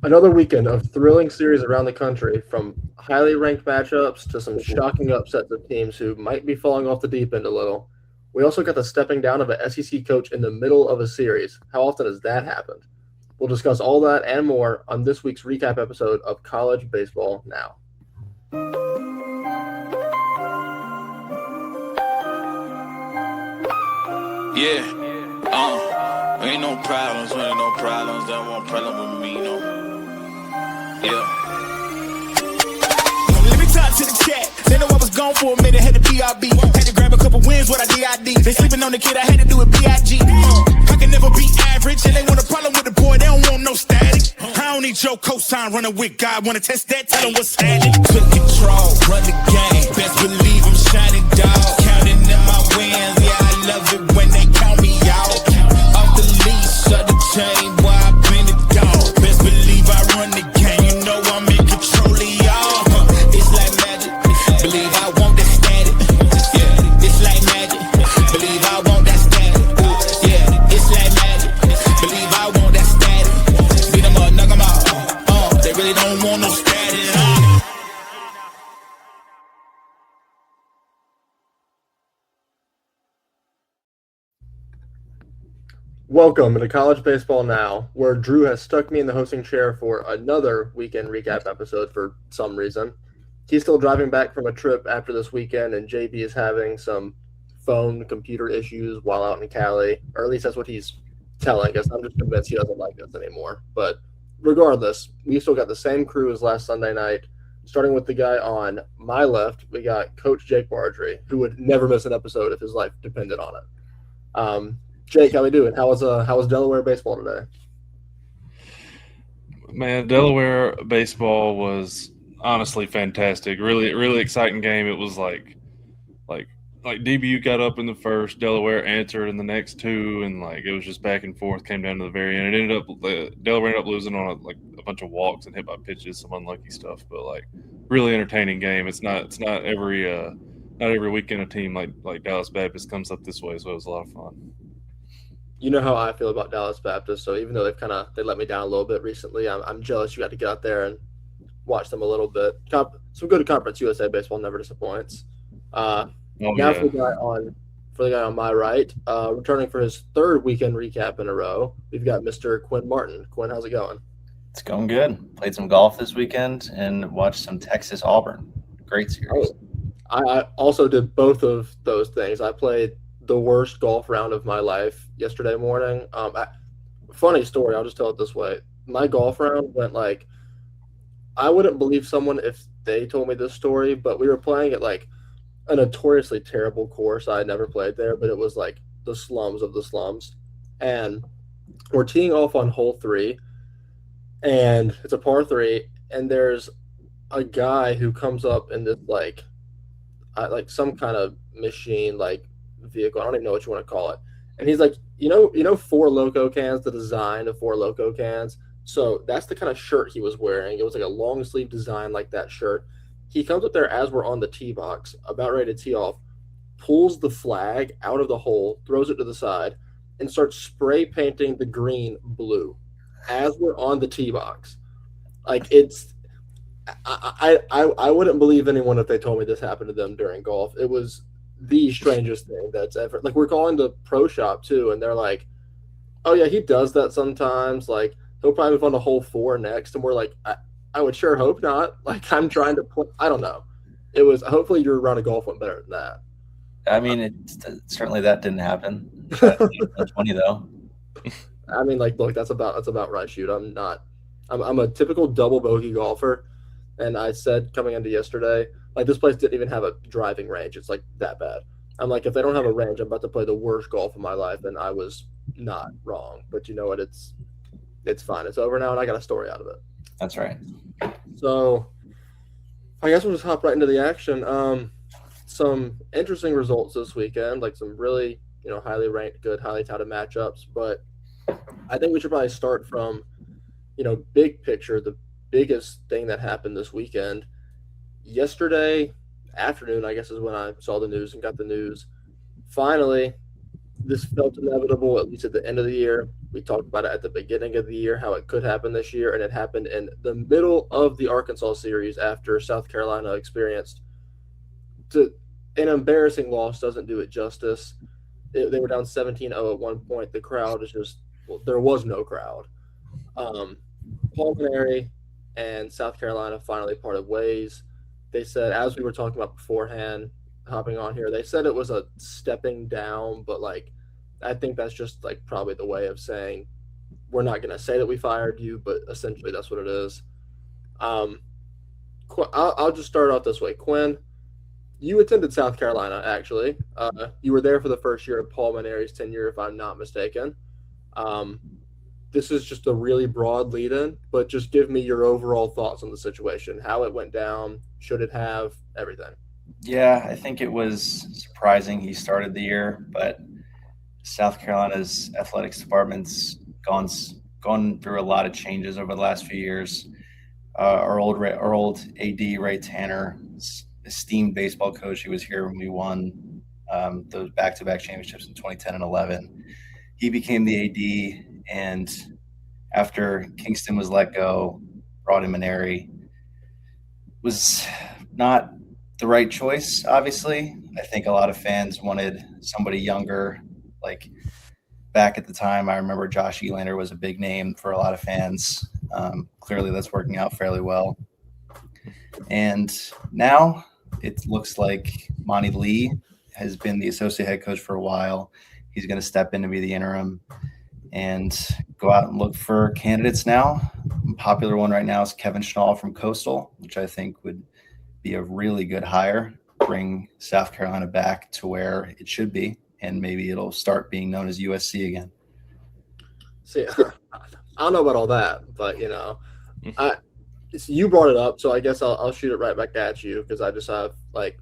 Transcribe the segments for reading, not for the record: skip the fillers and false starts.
Another weekend of thrilling series around the country, from highly ranked matchups to some shocking upsets of teams who might be falling off the deep end a little. We also got the stepping down of a SEC coach in the middle of a series. How often has that happened? We'll discuss all that and more on this week's recap episode of College Baseball Now. Yeah, ain't no problems, that one problem with me, no. Yeah. Let me talk to the chat. They know I was gone for a minute, had to BRB. Had to grab a couple wins with I DID. They sleeping on the kid, I had to do it BIG. I can never be average, and they want a problem with the boy, they don't want no static. I don't need your cosign running with God. Wanna test that, tell them what's happening. Took control, run the game. Best believe I'm shining, dog. Counting in my wins, yeah, I love it when they count me out. Off the leash, of the chain, boy, I've been a dog. Best believe I run the game, you know I'm in control of y'all. It's like magic, believe I want that static. Yeah, it's like magic, believe I want that static. Yeah, it's like magic, believe I want that static. Beat them up, knock them out. They really don't want no static. Welcome to College Baseball Now, where Drew has stuck me in the hosting chair for another weekend recap episode for some reason. He's still driving back from a trip after this weekend, and JB is having some phone computer issues while out in Cali, or at least that's what he's telling us. I'm just convinced he doesn't like us anymore. But regardless, we still got the same crew as last Sunday night. Starting with the guy on my left, we got Coach Jake Bargery, who would never miss an episode if his life depended on it. Jake, how we doing? How was Delaware baseball today? Man, Delaware baseball was honestly fantastic. Really, really exciting game. It was like DBU got up in the first, Delaware answered in the next two, and it was just back and forth. Came down to the very end. It ended up Delaware ended up losing on a bunch of walks and hit by pitches, some unlucky stuff. But really entertaining game. It's not every weekend a team like Dallas Baptist comes up this way, so it was a lot of fun. You know how I feel about Dallas Baptist, so even though they let me down a little bit recently, I'm jealous you got to get out there and watch them a little bit. Some good Conference USA baseball never disappoints. For the guy on my right, returning for his third weekend recap in a row, we've got Mr. Quinn Martin. Quinn, how's it going? It's going good. Played some golf this weekend and watched some Texas Auburn. Great series. I also did both of those things. I played the worst golf round of my life yesterday morning. Funny story, I'll just tell it this way. My golf round went I wouldn't believe someone if they told me this story, but we were playing at a notoriously terrible course. I had never played there, but it was the slums of the slums. And we're teeing off on hole 3, and it's a par 3, and there's a guy who comes up in this some kind of machine vehicle. I don't even know what you want to call it. And he's you know Four Loko cans, the design of Four Loko cans. So that's the kind of shirt he was wearing. It was a long sleeve design like that shirt. He comes up there as we're on the tee box, about ready to tee off, pulls the flag out of the hole, throws it to the side, and starts spray painting the green blue as we're on the tee box. I wouldn't believe anyone if they told me this happened to them during golf. It was the strangest thing that's ever. We're calling the pro shop too, and they're like, "Oh yeah, he does that sometimes. He'll probably move on to hole 4 next." And we're like, I would sure hope not. I'm trying to play. I don't know. It was hopefully your round of golf went better than that. I mean, certainly that didn't happen. 20 though. I mean, look, that's about right. Shoot, I'm a typical double bogey golfer, and I said coming into yesterday, this place didn't even have a driving range. It's that bad. I'm if they don't have a range, I'm about to play the worst golf of my life, and I was not wrong. But you know what? It's fine. It's over now, and I got a story out of it. That's right. So I guess we'll just hop right into the action. Some interesting results this weekend, some really highly ranked, good, highly touted matchups. But I think we should probably start from big picture. The biggest thing that happened this weekend. Yesterday afternoon, I guess, is when I saw the news and got the news. Finally, this felt inevitable, at least at the end of the year. We talked about it at the beginning of the year, how it could happen this year, and it happened in the middle of the Arkansas series after South Carolina experienced an embarrassing loss. Doesn't do it justice. They were down 17-0 at one point. The crowd is just there was no crowd. Pulmonary and South Carolina finally parted ways. They said, as we were talking about beforehand, hopping on here, they said it was a stepping down, but like I think that's just like probably the way of saying we're not going to say that we fired you, but essentially that's what it is. I'll just start off this way. Quinn, you attended South Carolina, actually. You were there for the first year of Paul Mainieri's tenure, if I'm not mistaken. This is just a really broad lead-in, but just give me your overall thoughts on the situation, how it went down, should it have, everything. Yeah, I think it was surprising he started the year, but South Carolina's athletics department's gone through a lot of changes over the last few years. Our old AD, Ray Tanner, esteemed baseball coach. He was here when we won those back-to-back championships in 2010 and 11. He became the AD, and after Kingston was let go, brought in Mainieri. Was not the right choice, obviously. I think a lot of fans wanted somebody younger. Like back at the time, I remember Josh Elander was a big name for a lot of fans. Clearly that's working out fairly well. And now it looks like Monty Lee has been the associate head coach for a while. He's going to step in to be the interim and go out and look for candidates now. A popular one right now is Kevin Schnall from Coastal, which I think would be a really good hire, bring South Carolina back to where it should be, and maybe it'll start being known as USC again. See, I don't know about all that, but you brought it up, so I guess I'll shoot it right back at you because I just have I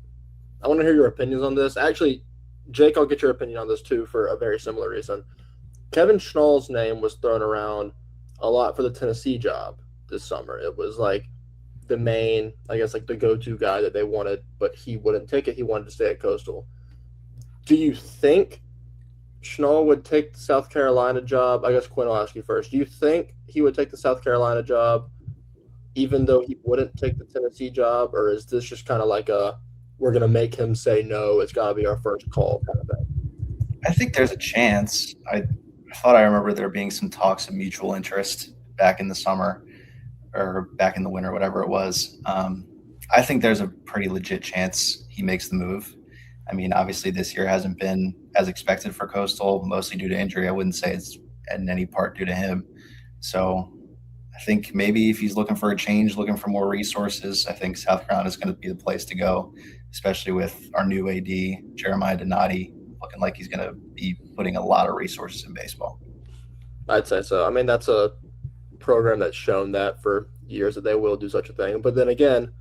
want to hear your opinions on this. Actually, Jake, I'll get your opinion on this too for a very similar reason. Kevin Schnall's name was thrown around a lot for the Tennessee job this summer. It was like the main, I guess, like the go-to guy that they wanted, but he wouldn't take it. He wanted to stay at Coastal. Do you think Schnall would take the South Carolina job? I guess Quinn will ask you first. Do you think he would take the South Carolina job even though he wouldn't take the Tennessee job, or is this just kind of like we're going to make him say no, it's got to be our first call kind of thing? I think there's a chance. I thought I remember there being some talks of mutual interest back in the summer or back in the winter, whatever it was. I think there's a pretty legit chance he makes the move. I mean, obviously this year hasn't been as expected for Coastal, mostly due to injury. I wouldn't say it's in any part due to him. So I think maybe if he's looking for a change, looking for more resources, I think South Carolina is going to be the place to go, especially with our new AD, Jeremiah Donati, looking like he's going to be putting a lot of resources in baseball. I'd say so. I mean, that's a program that's shown that for years that they will do such a thing. But then again,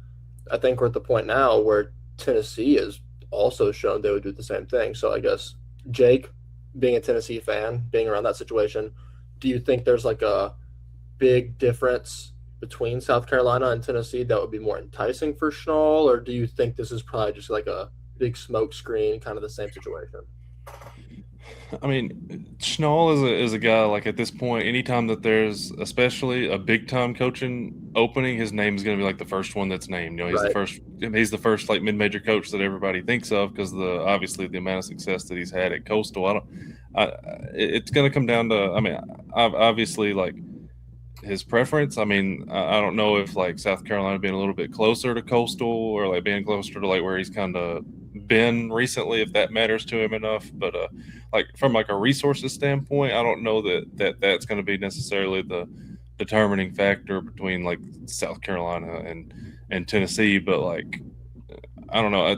I think we're at the point now where Tennessee has also shown they would do the same thing. So I guess, Jake, being a Tennessee fan, being around that situation, do you think there's like a big difference between South Carolina and Tennessee that would be more enticing for Schnall, or do you think this is probably just like a big smoke screen, kind of the same situation? I mean, Schnall is a guy, like at this point, anytime that there's especially a big time coaching opening, his name is going to be like the first one that's named. He's right. He's the first like mid-major coach that everybody thinks of because obviously the amount of success that he's had at Coastal. It's going to come down to, I mean, obviously like his preference. I mean, I don't know if like South Carolina being a little bit closer to Coastal or like being closer to like where he's kind of been recently, if that matters to him enough. But like from like a resources standpoint, I don't know that's going to be necessarily the determining factor between like South Carolina and Tennessee. But like, I don't know.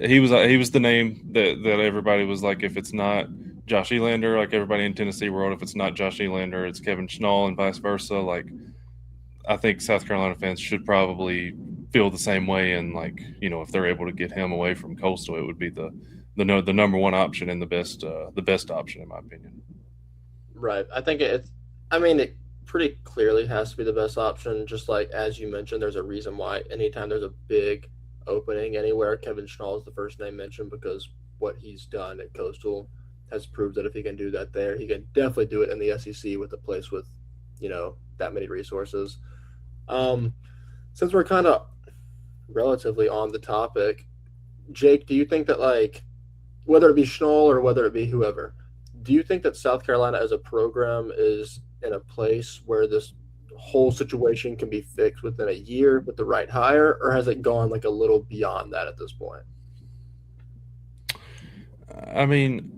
He was the name that everybody was like, if it's not Josh Elander, like everybody in Tennessee wrote, if it's not Josh Elander, it's Kevin Schnall and vice versa. Like, I think South Carolina fans should probably feel the same way. And like, if they're able to get him away from Coastal, it would be the number one option and the best option in my opinion. Right. I think it pretty clearly has to be the best option. Just like, as you mentioned, there's a reason why anytime there's a big opening anywhere, Kevin Schnall is the first name mentioned because what he's done at Coastal has proved that if he can do that there, he can definitely do it in the SEC with a place with, that many resources. Since we're kind of relatively on the topic, Jake, do you think that, like, whether it be Schnall or whether it be whoever, do you think that South Carolina as a program is in a place where this whole situation can be fixed within a year with the right hire, or has it gone like a little beyond that at this point? I mean,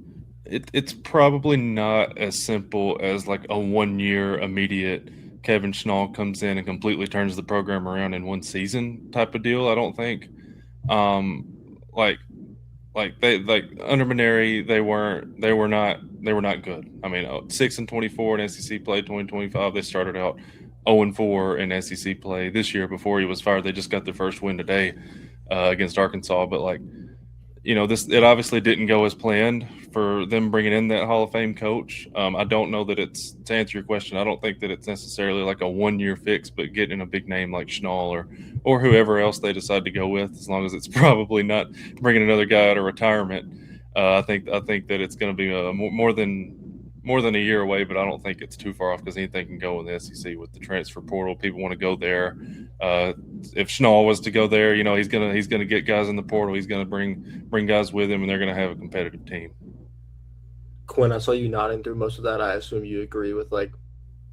it's probably not as simple as like a 1 year immediate Kevin Schnall comes in and completely turns the program around in one season type of deal. I don't think. Like they under Maneri, they were not good. I mean, 6-24 in SEC play, 2025. They started out 0-4 in SEC play this year before he was fired. They just got their first win today against Arkansas, but like, it obviously didn't go as planned for them bringing in that Hall of Fame coach. I don't know that it's, to answer your question, I don't think that it's necessarily like a 1 year fix, but getting a big name like Schnall or whoever else they decide to go with, as long as it's probably not bringing another guy out of retirement. I think that it's going to be more than a year away, but I don't think it's too far off because anything can go in the SEC with the transfer portal. People want to go there. If Schnall was to go there, he's gonna get guys in the portal. He's gonna bring guys with him, and they're gonna have a competitive team. Quinn, I saw you nodding through most of that. I assume you agree with like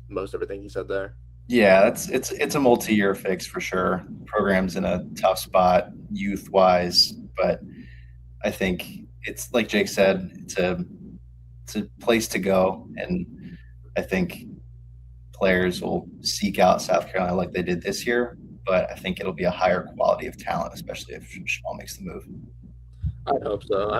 most everything he said there. Yeah, it's a multi-year fix for sure. Program's in a tough spot youth-wise, but I think it's like Jake said, it's a place to go, and I think players will seek out South Carolina like they did this year, but I think it'll be a higher quality of talent, especially if Schnall makes the move. I hope so.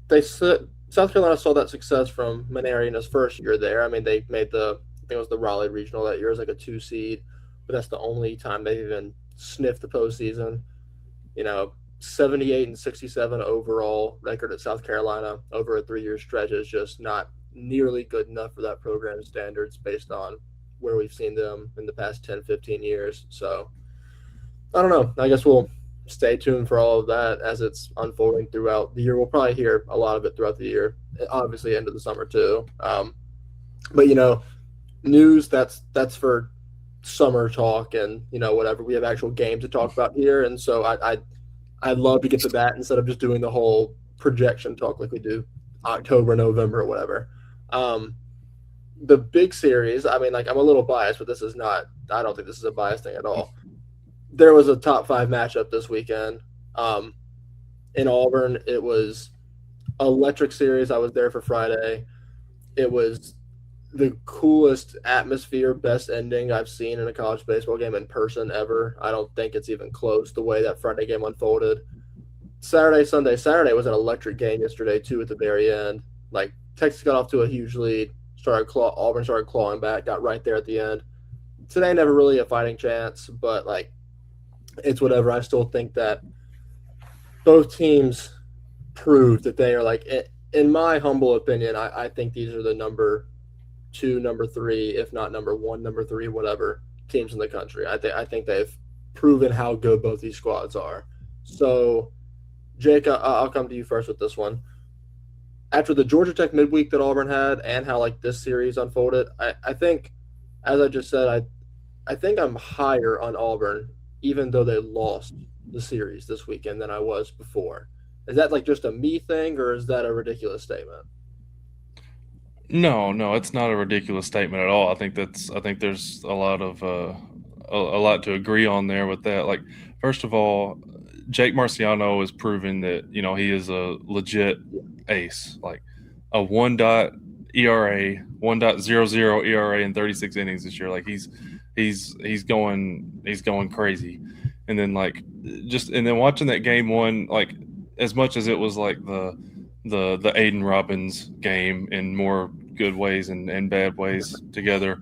They said South Carolina saw that success from Maneri in his first year there. I mean, they made I think it was the Raleigh Regional that year as like a 2 seed, but that's the only time they've even sniffed the postseason. 78-67 overall record at South Carolina over a 3-year stretch is just not nearly good enough for that program's standards based on where we've seen them in the past 10-15 years. So I don't know. I guess we'll stay tuned for all of that as it's unfolding throughout the year. We'll probably hear a lot of it throughout the year, obviously end of the summer too. But news that's for summer talk and whatever. We have actual games to talk about here, and so I'd love to get to that instead of just doing the whole projection talk like we do October, November, or whatever. The big series, I'm a little biased, but I don't think this is a biased thing at all. There was a top 5 matchup this weekend. In Auburn, it was electric series. I was there for Friday. It was the coolest atmosphere, best ending I've seen in a college baseball game in person ever. I don't think it's even close the way that Friday game unfolded. Saturday was an electric game yesterday too at the very end. Like, Texas got off to a huge lead, Auburn started clawing back, got right there at the end. Today, never really a fighting chance, but like, it's whatever. I still think that both teams proved that they are, like, in my humble opinion, I think these are the number 2, number 3, if not number 1, number 3, whatever teams in the country. I think they've proven how good both these squads are. So, Jake, I'll come to you first with this one. After the Georgia Tech midweek that Auburn had and how like this series unfolded, I think, as I just said, I think I'm higher on Auburn even though they lost the series this weekend than I was before. Is that like just a me thing, or is that a ridiculous statement? No, it's not a ridiculous statement at all. I think there's a lot to agree on there with that. Like, first of all, Jake Marciano has proven that he is a legit ace. Like, a 1.00 ERA in 36 innings this year. Like, he's going crazy. And then watching that game one, like, as much as it was like the Aiden Robbins game in more good ways and bad ways together,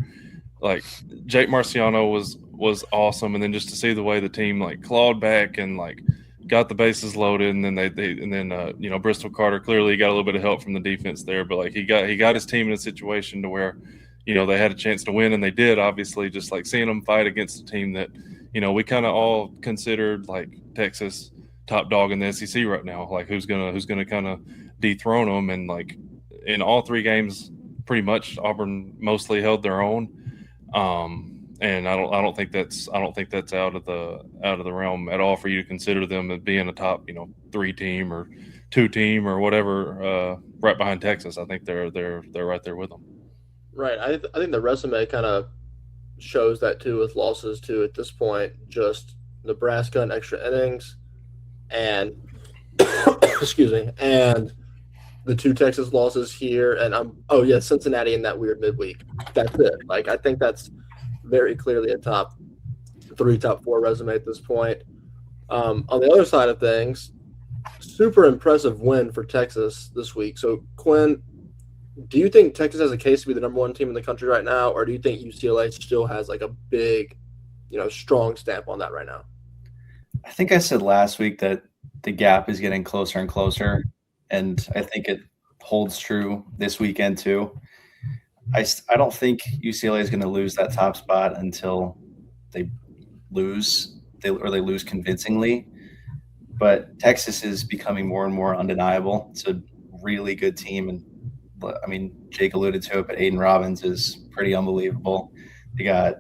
like, Jake Marciano was awesome. And then just to see the way the team like clawed back and like got the bases loaded, and then Bristol Carter clearly got a little bit of help from the defense there, but like he got his team in a situation to where they had a chance to win, and they did. Obviously, just like seeing them fight against a team that we kind of all considered like Texas top dog in the SEC right now, like who's gonna kind of dethrone them. And like in all 3 games, pretty much Auburn mostly held their own. And I don't think that's out of the realm at all for you to consider them as being a top 3 team or 2 team or whatever, right behind Texas. I think they're right there with them. Right. I think the resume kind of shows that too, with losses too at this point. Just Nebraska and extra innings, and excuse me, and the 2 Texas losses here, and Cincinnati in that weird midweek. That's it. Like, I think that's very clearly a top 3, top 4 resume at this point. On the other side of things, super impressive win for Texas this week. So, Quinn, do you think Texas has a case to be the number 1 team in the country right now, or do you think UCLA still has like a big, strong stamp on that right now? I think I said last week that the gap is getting closer and closer, and I think it holds true this weekend too. I don't think UCLA is going to lose that top spot until they lose convincingly. But Texas is becoming more and more undeniable. It's a really good team, and I mean, Jake alluded to it, but Aiden Robbins is pretty unbelievable. They got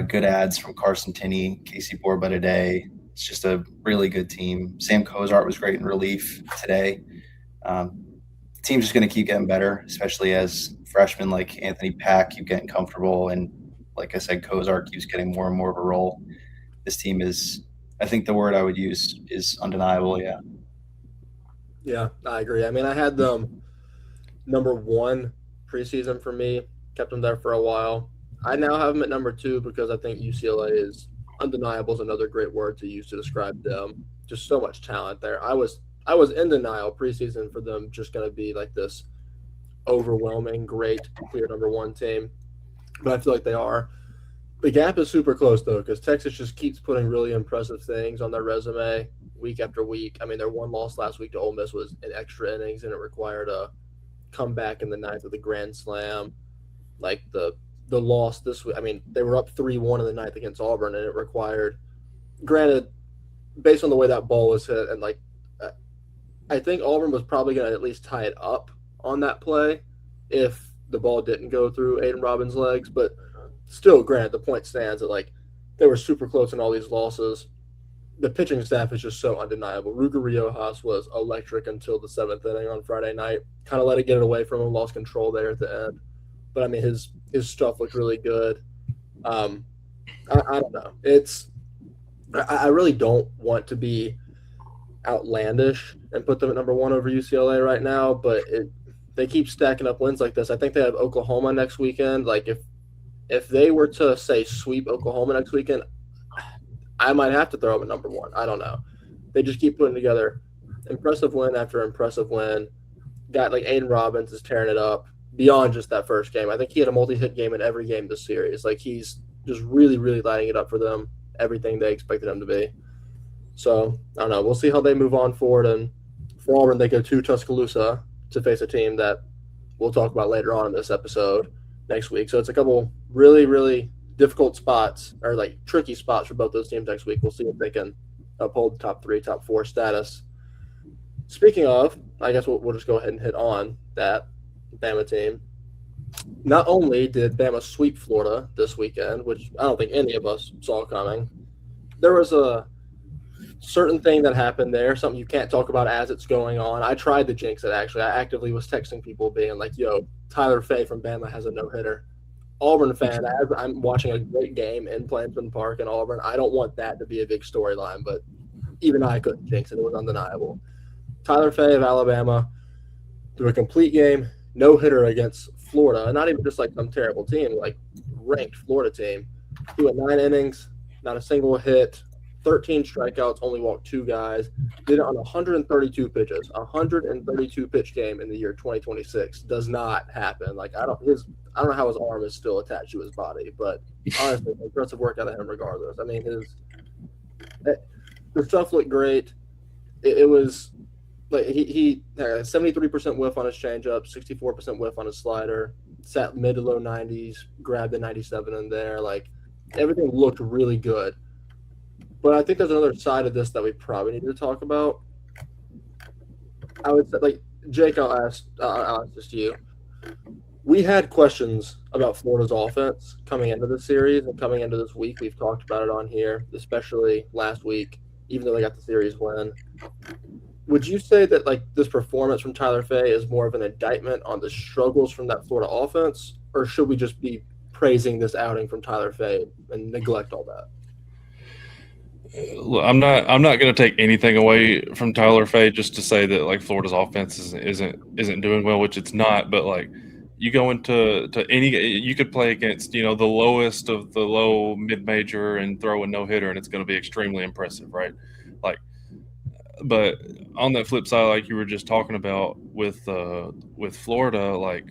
good ads from Carson Tinney, Casey Borba today. It's just a really good team. Sam Cozart was great in relief today. The team's just going to keep getting better, especially as freshmen like Anthony Pack keep getting comfortable. And like I said, Cozart keeps getting more and more of a role. This team is, I think the word I would use is undeniable, yeah. Yeah, I agree. I mean, I had them number 1 preseason for me, kept them there for a while. I now have them at number 2 because I think UCLA is undeniable, is another great word to use to describe them. Just so much talent there. I was in denial preseason for them just going to be like this overwhelming, great, clear number 1 team, but I feel like they are. The gap is super close though, because Texas just keeps putting really impressive things on their resume week after week. I mean, their 1 loss last week to Ole Miss was in extra innings, and it required a comeback in the 9th with a grand slam. Like the loss this week, I mean, they were up 3-1 in the 9th against Auburn, and it required, granted, based on the way that ball was hit, and like I think Auburn was probably going to at least tie it up on that play if the ball didn't go through Aiden Robbins' legs. But still, granted, the point stands that like they were super close in all these losses. The pitching staff is just so undeniable. Ruger Riojas was electric until the 7th inning on Friday night. Kind of let it get away from him, lost control there at the end. But I mean, his stuff looked really good. I don't know. I really don't want to be outlandish and put them at number 1 over UCLA right now, but they keep stacking up wins like this. I think they have Oklahoma next weekend. Like if they were to say sweep Oklahoma next weekend, I might have to throw them at number 1. I don't know. They just keep putting together impressive win after impressive win. Got like Aiden Robbins is tearing it up beyond just that first game. I think he had a multi-hit game in every game this series. Like he's just really, really lighting it up for them, everything they expected him to be. So, I don't know. We'll see how they move on forward. And for Auburn, they go to Tuscaloosa to face a team that we'll talk about later on in this episode next week. So, it's a couple really, really difficult spots, or like tricky spots for both those teams next week. We'll see if they can uphold top 3, top 4 status. Speaking of, I guess we'll just go ahead and hit on that Bama team. Not only did Bama sweep Florida this weekend, which I don't think any of us saw coming, there was a certain thing that happened there, something you can't talk about as it's going on. I tried to jinx it, actually. I actively was texting people being like, yo, Tyler Fay from Bama has a no-hitter. Auburn fan, as I'm watching a great game in Planton Park in Auburn, I don't want that to be a big storyline, but even I couldn't jinx it. It was undeniable. Tyler Fay of Alabama threw a complete game, no-hitter against Florida, and not even just like some terrible team, like ranked Florida team. He went 9 innings, not a single hit, 13 strikeouts, only walked 2 guys. Did it on 132 pitches. 132 pitch game in the year 2026 does not happen. Like I don't know how his arm is still attached to his body, but honestly, impressive work out of him regardless. I mean, the stuff looked great. It was like he had a 73% whiff on his changeup, 64% whiff on his slider, sat mid to low 90s, grabbed the 97 in there. Like everything looked really good. But I think there's another side of this that we probably need to talk about. I would say, like, Jake, I'll ask this to you. We had questions about Florida's offense coming into the series and coming into this week. We've talked about it on here, especially last week, even though they got the series win. Would you say that like this performance from Tyler Fay is more of an indictment on the struggles from that Florida offense, or should we just be praising this outing from Tyler Fay and neglect all that? Look, I'm not going to take anything away from Tyler Fay just to say that like Florida's offense isn't doing well, which it's not. But like you go into any, you could play against the lowest of the low mid major and throw a no hitter, and it's going to be extremely impressive, right? Like, but on that flip side, like you were just talking about with Florida, like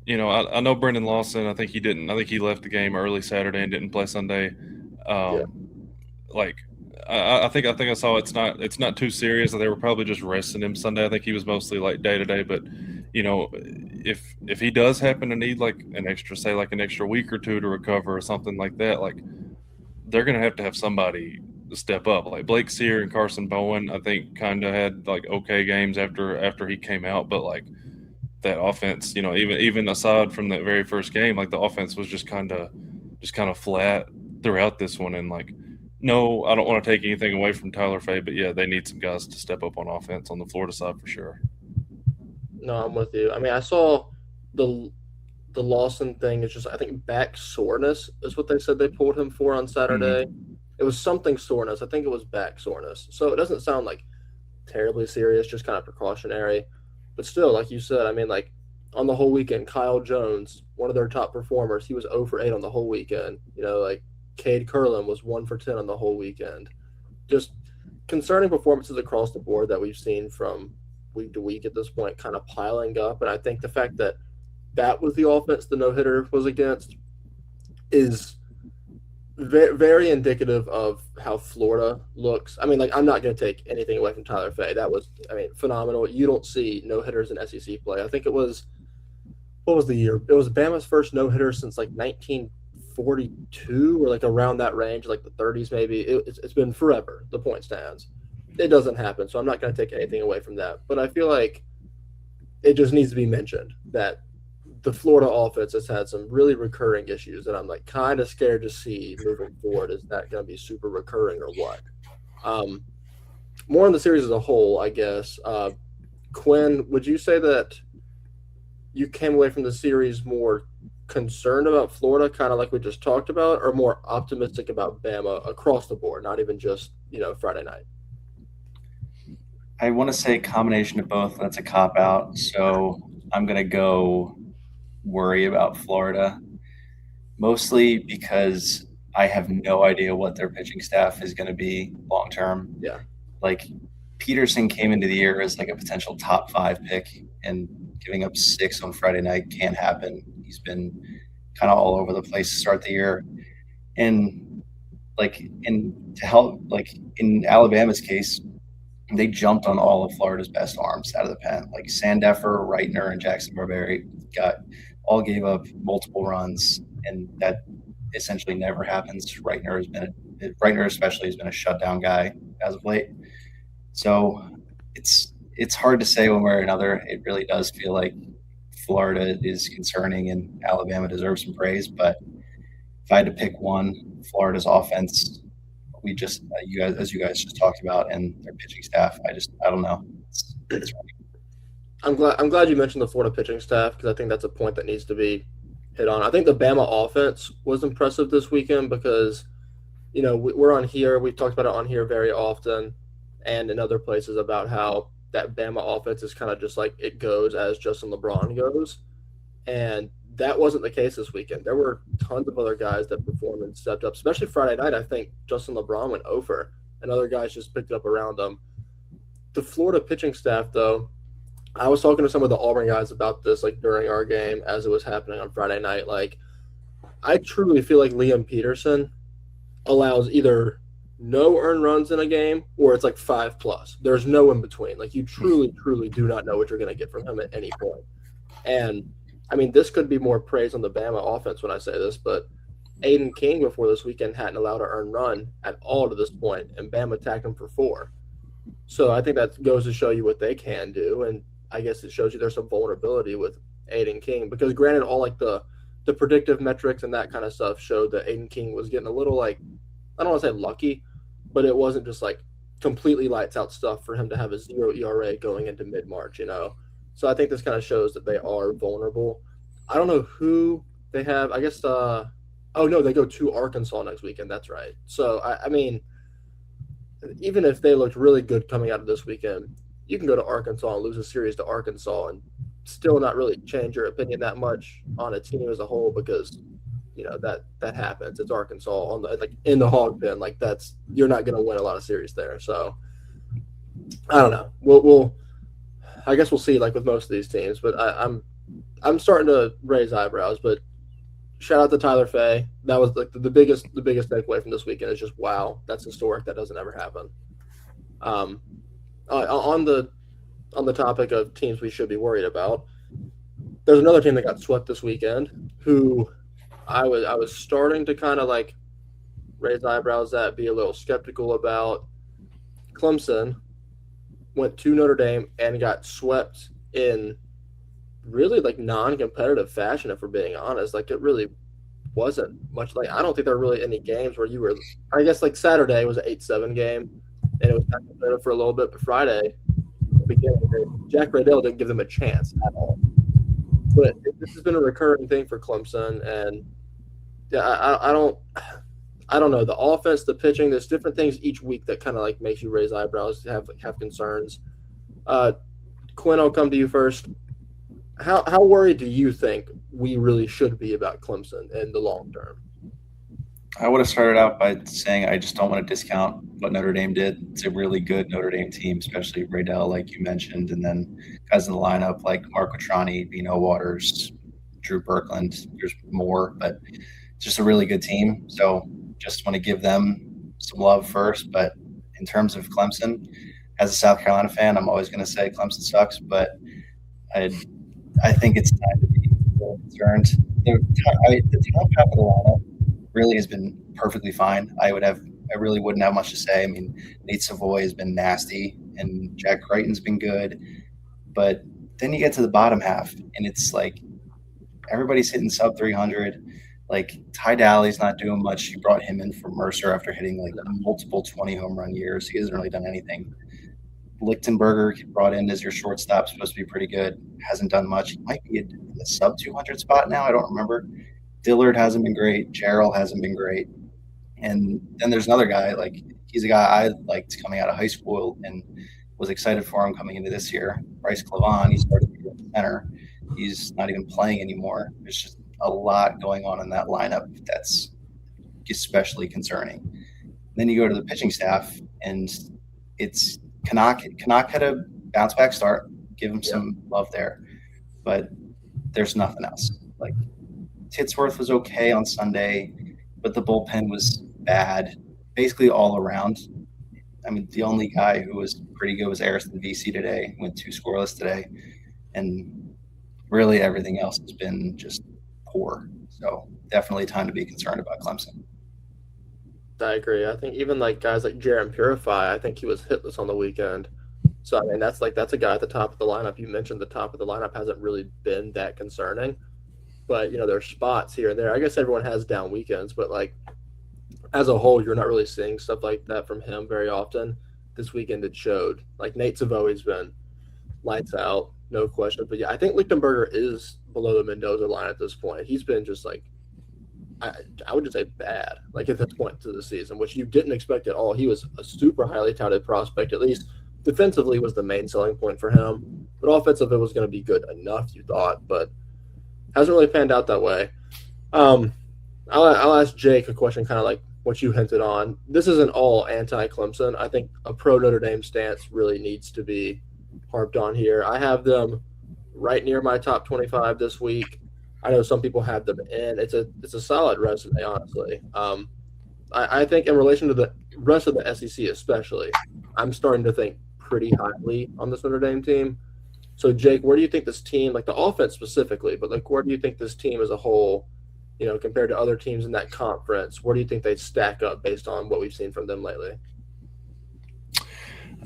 I know Brendan Lawson. I think he left the game early Saturday and didn't play Sunday. Yeah. Like I think I saw it's not too serious. They were probably just resting him Sunday. I think he was mostly like day to day. But if he does happen to need like an extra week or two to recover or something like that, like they're gonna have to have somebody step up. Like Blake Sear and Carson Bowen, I think kind of had like okay games after he came out, but like that offense, even aside from that very first game, like the offense was just kind of flat throughout this one. And like, no, I don't want to take anything away from Tyler Fay, but yeah, they need some guys to step up on offense on the Florida side for sure. No, I'm with you. I mean, I saw the Lawson thing is just I think back soreness is what they said they pulled him for on Saturday. Mm-hmm. It was something soreness. I think it was back soreness. So it doesn't sound like terribly serious, just kind of precautionary. But still, like you said, I mean, like on the whole weekend, Kyle Jones, one of their top performers, he was 0 for 8 on the whole weekend. Like Cade Curlin was 1 for 10 on the whole weekend. Just concerning performances across the board that we've seen from week to week at this point kind of piling up. And I think the fact that was the offense the no-hitter was against is very, very indicative of how Florida looks. I mean, like, I'm not going to take anything away from Tyler Fay. That was, phenomenal. You don't see no-hitters in SEC play. I think it was – what was the year? It was Bama's first no-hitter since, like, 1942 or, like, around that range, like the 30s maybe. It's been forever, the point stands. It doesn't happen, so I'm not going to take anything away from that. But I feel like it just needs to be mentioned that the Florida offense has had some really recurring issues that I'm like kind of scared to see moving forward. Is that going to be super recurring or what? More on the series as a whole, I guess. Quinn, would you say that you came away from the series more concerned about Florida, kind of like we just talked about, or more optimistic about Bama across the board, not even just, Friday night? I want to say a combination of both. That's a cop-out. So I'm going to go worry about Florida, mostly because I have no idea what their pitching staff is going to be long term. Yeah. Like Peterson came into the year as like a potential top 5 pick, and giving up 6 on Friday night can't happen. He's been kind of all over the place to start the year. And to help, like in Alabama's case, they jumped on all of Florida's best arms out of the pen. Like Sandeffer, Reitner, and Jackson Barbery all gave up multiple runs, and that essentially never happens. Reitner especially has been a shutdown guy as of late. So it's hard to say one way or another. It really does feel like Florida is concerning and Alabama deserves some praise. But if I had to pick one, Florida's offense, as you guys just talked about, and their pitching staff, I don't know. It's I'm glad you mentioned the Florida pitching staff because I think that's a point that needs to be hit on. I think the Bama offense was impressive this weekend because, we're on here. We've talked about it on here very often and in other places about how that Bama offense is kind of just like it goes as Justin LeBron goes. And that wasn't the case this weekend. There were tons of other guys that performed and stepped up, especially Friday night. I think Justin LeBron went over and other guys just picked up around him. The Florida pitching staff, though, I was talking to some of the Auburn guys about this, like during our game as it was happening on Friday night. Like, I truly feel like Liam Peterson allows either no earned runs in a game or it's like 5+. There's no in between. Like, you truly, truly do not know what you're going to get from him at any point. And, this could be more praise on the Bama offense when I say this, but Aiden King before this weekend hadn't allowed an earned run at all to this point, and Bama attacked him for 4. So I think that goes to show you what they can do. And I guess it shows you there's some vulnerability with Aiden King, because granted, all like the predictive metrics and that kind of stuff showed that Aiden King was getting a little like, I don't want to say lucky, but it wasn't just like completely lights out stuff for him to have a 0 ERA going into mid-March, So I think this kind of shows that they are vulnerable. I don't know who they have. I guess, oh no, they go to Arkansas next weekend. That's right. So, I mean, even if they looked really good coming out of this weekend, you can go to Arkansas and lose a series to Arkansas and still not really change your opinion that much on a team as a whole, because that happens. It's Arkansas on the in the hog pen. Like, you're not going to win a lot of series there. So I don't know. We'll I guess we'll see, like with most of these teams. But I'm starting to raise eyebrows. But shout out to Tyler Fay. That was like the biggest takeaway from this weekend is just, wow, that's historic. That doesn't ever happen. On the topic of teams we should be worried about, there's another team that got swept this weekend who I was starting to kind of like raise eyebrows at, be a little skeptical about. Clemson went to Notre Dame and got swept in really like non-competitive fashion, if we're being honest. Like, it really wasn't much. Like, I don't think there were really any games where you were, I guess like Saturday was an 8-7 game and it was kind of competitive for a little bit, but Friday, Jack Radell didn't give them a chance at all. But this has been a recurring thing for Clemson, and yeah, I don't know, the offense, the pitching, there's different things each week that kind of like makes you raise eyebrows, have concerns. Quinn, I'll come to you first. How worried do you think we really should be about Clemson in the long term? I would have started out by saying I just don't want to discount what Notre Dame did. It's a really good Notre Dame team, especially Radell, like you mentioned, and then guys in the lineup like Mark Watrani, Bino Waters, Drew Berkland. There's more, but just a really good team. So just want to give them some love first. But in terms of Clemson, as a South Carolina fan, I'm always going to say Clemson sucks, but I think it's time to be concerned. The top half of the lineup really has been perfectly fine. I really wouldn't have much to say. I mean, Nate Savoy has been nasty and Jack Crichton's been good, but then you get to the bottom half and it's like everybody's hitting sub 300. Like, Ty Daly's not doing much. You brought him in for Mercer after hitting like multiple 20 home run years. He hasn't really done anything. Lichtenberger brought in as your shortstop, supposed to be pretty good. Hasn't done much. He might be in the sub 200 spot now. I don't remember. Dillard hasn't been great. Jarrell hasn't been great. And then there's another guy, like, he's a guy I liked coming out of high school and was excited for him coming into this year. Bryce Clavon, he started at the center. He's not even playing anymore. There's just a lot going on in that lineup that's especially concerning. Then you go to the pitching staff, and it's Canuck had a bounce back start. Give him some love there. But there's nothing else. Like, Titsworth was okay on Sunday, but the bullpen was bad, basically all around. I mean, the only guy who was pretty good was Ariston VC today, went 2 scoreless today, and really everything else has been just poor. So definitely time to be concerned about Clemson. I agree. I think even like guys like Jaron Purify, I think he was hitless on the weekend. So, I mean, that's a guy at the top of the lineup. You mentioned the top of the lineup hasn't really been that concerning. But, there's spots here and there. I guess everyone has down weekends, but, like, as a whole, you're not really seeing stuff like that from him very often. This weekend it showed. Like, Nate Savoy's been lights out, no question. But, yeah, I think Lichtenberger is below the Mendoza line at this point. He's been just, like, I would just say bad, like, at this point to the season, which you didn't expect at all. He was a super highly touted prospect, at least defensively was the main selling point for him. But offensively was going to be good enough, you thought, but hasn't really panned out that way. I'll ask Jake a question kind of like what you hinted on. This isn't all anti-Clemson. I think a pro-Notre Dame stance really needs to be harped on here. I have them right near my top 25 this week. I know some people have them in. It's a solid resume, honestly. I think in relation to the rest of the SEC especially, I'm starting to think pretty highly on this Notre Dame team. So, Jake, where do you think this team, like the offense specifically, but like where do you think this team as a whole, compared to other teams in that conference, where do you think they stack up based on what we've seen from them lately?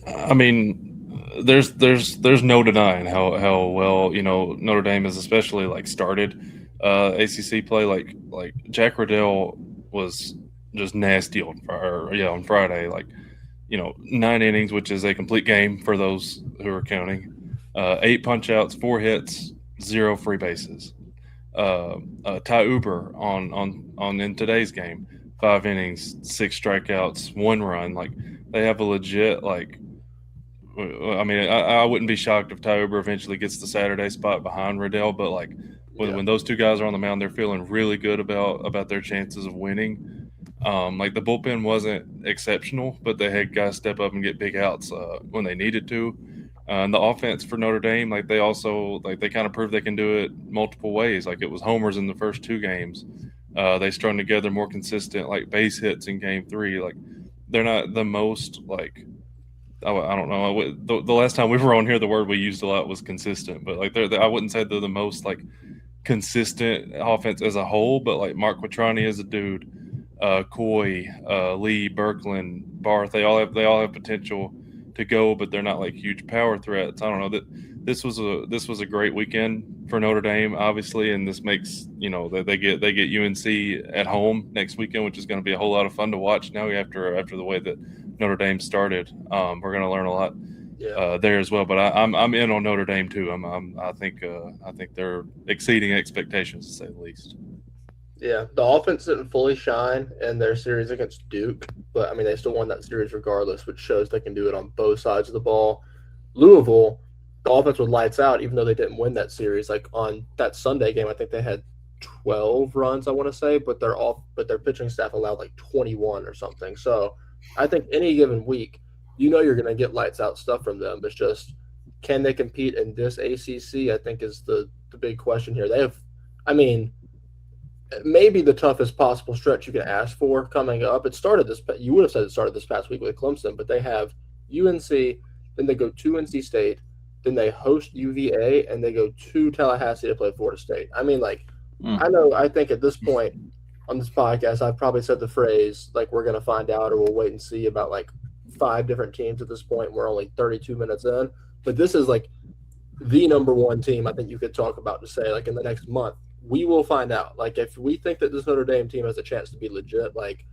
I mean, there's no denying how well Notre Dame has especially like started ACC play. Like Jack Riddell was just nasty on Friday. Like 9 innings, which is a complete game for those who are counting. 8 punch outs, 4 hits, 0 free bases. Ty Uber on in today's game, 5 innings, 6 strikeouts, 1 run. Like they have a legit like. I mean, I wouldn't be shocked if Ty Uber eventually gets the Saturday spot behind Riddell, but like when those two guys are on the mound, they're feeling really good about their chances of winning. Like the bullpen wasn't exceptional, but they had guys step up and get big outs when they needed to. And the offense for Notre Dame, like they kind of proved they can do it multiple ways. Like it was homers in the first 2 games. They strung together more consistent like base hits in game 3. Like they're not the most like I don't know. The last time we were on here, the word we used a lot was consistent, but like I wouldn't say they're the most like consistent offense as a whole. But like Mark Quattrani is a dude, Coy, Lee, Birkeland, Barth. They all have potential to go, but they're not like huge power threats. I don't know that this was a great weekend for Notre Dame, obviously, and this makes that they get UNC at home next weekend, which is going to be a whole lot of fun to watch. Now after the way that Notre Dame started, we're going to learn a lot there as well. But I'm in on Notre Dame too. I think they're exceeding expectations to say the least. Yeah, the offense didn't fully shine in their series against Duke, but I mean they still won that series regardless, which shows they can do it on both sides of the ball. Louisville, the offense was lights out, even though they didn't win that series. Like on that Sunday game, I think they had 12 runs, I want to say, but their pitching staff allowed like 21 or something. So I think any given week, you're going to get lights out stuff from them. It's just, can they compete in this ACC? I think is the big question here. They have, maybe the toughest possible stretch you can ask for coming up. You would have said it started this past week with Clemson, but they have UNC, then they go to NC State, then they host UVA, and they go to Tallahassee to play Florida State. I think at this point on this podcast, I've probably said the phrase, like, we're going to find out or we'll wait and see about, like, 5 different teams at this point. We're only 32 minutes in. But this is, like, the number 1 team I think you could talk about to say, like, in the next month. We will find out. Like, if we think that this Notre Dame team has a chance to be legit, like,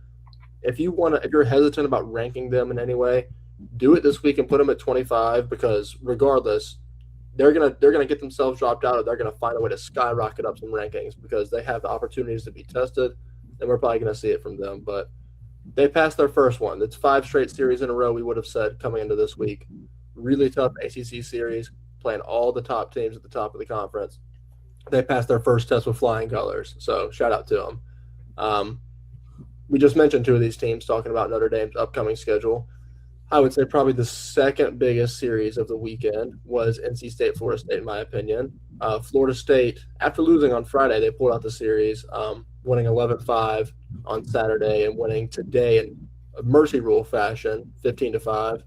if you're hesitant about ranking them in any way, do it this week and put them at 25 because regardless, they're gonna get themselves dropped out or they're gonna find a way to skyrocket up some rankings because they have the opportunities to be tested, and we're probably gonna see it from them. But they passed their first one. It's 5 straight series in a row, we would have said, coming into this week. Really tough ACC series, playing all the top teams at the top of the conference. They passed their first test with flying colors, so shout out to them. We just mentioned 2 of these teams talking about Notre Dame's upcoming schedule. I would say probably the second biggest series of the weekend was NC State, Florida State, in my opinion. Florida State, after losing on Friday, they pulled out the series, winning 11-5 on Saturday and winning today in a mercy rule fashion, 15-5.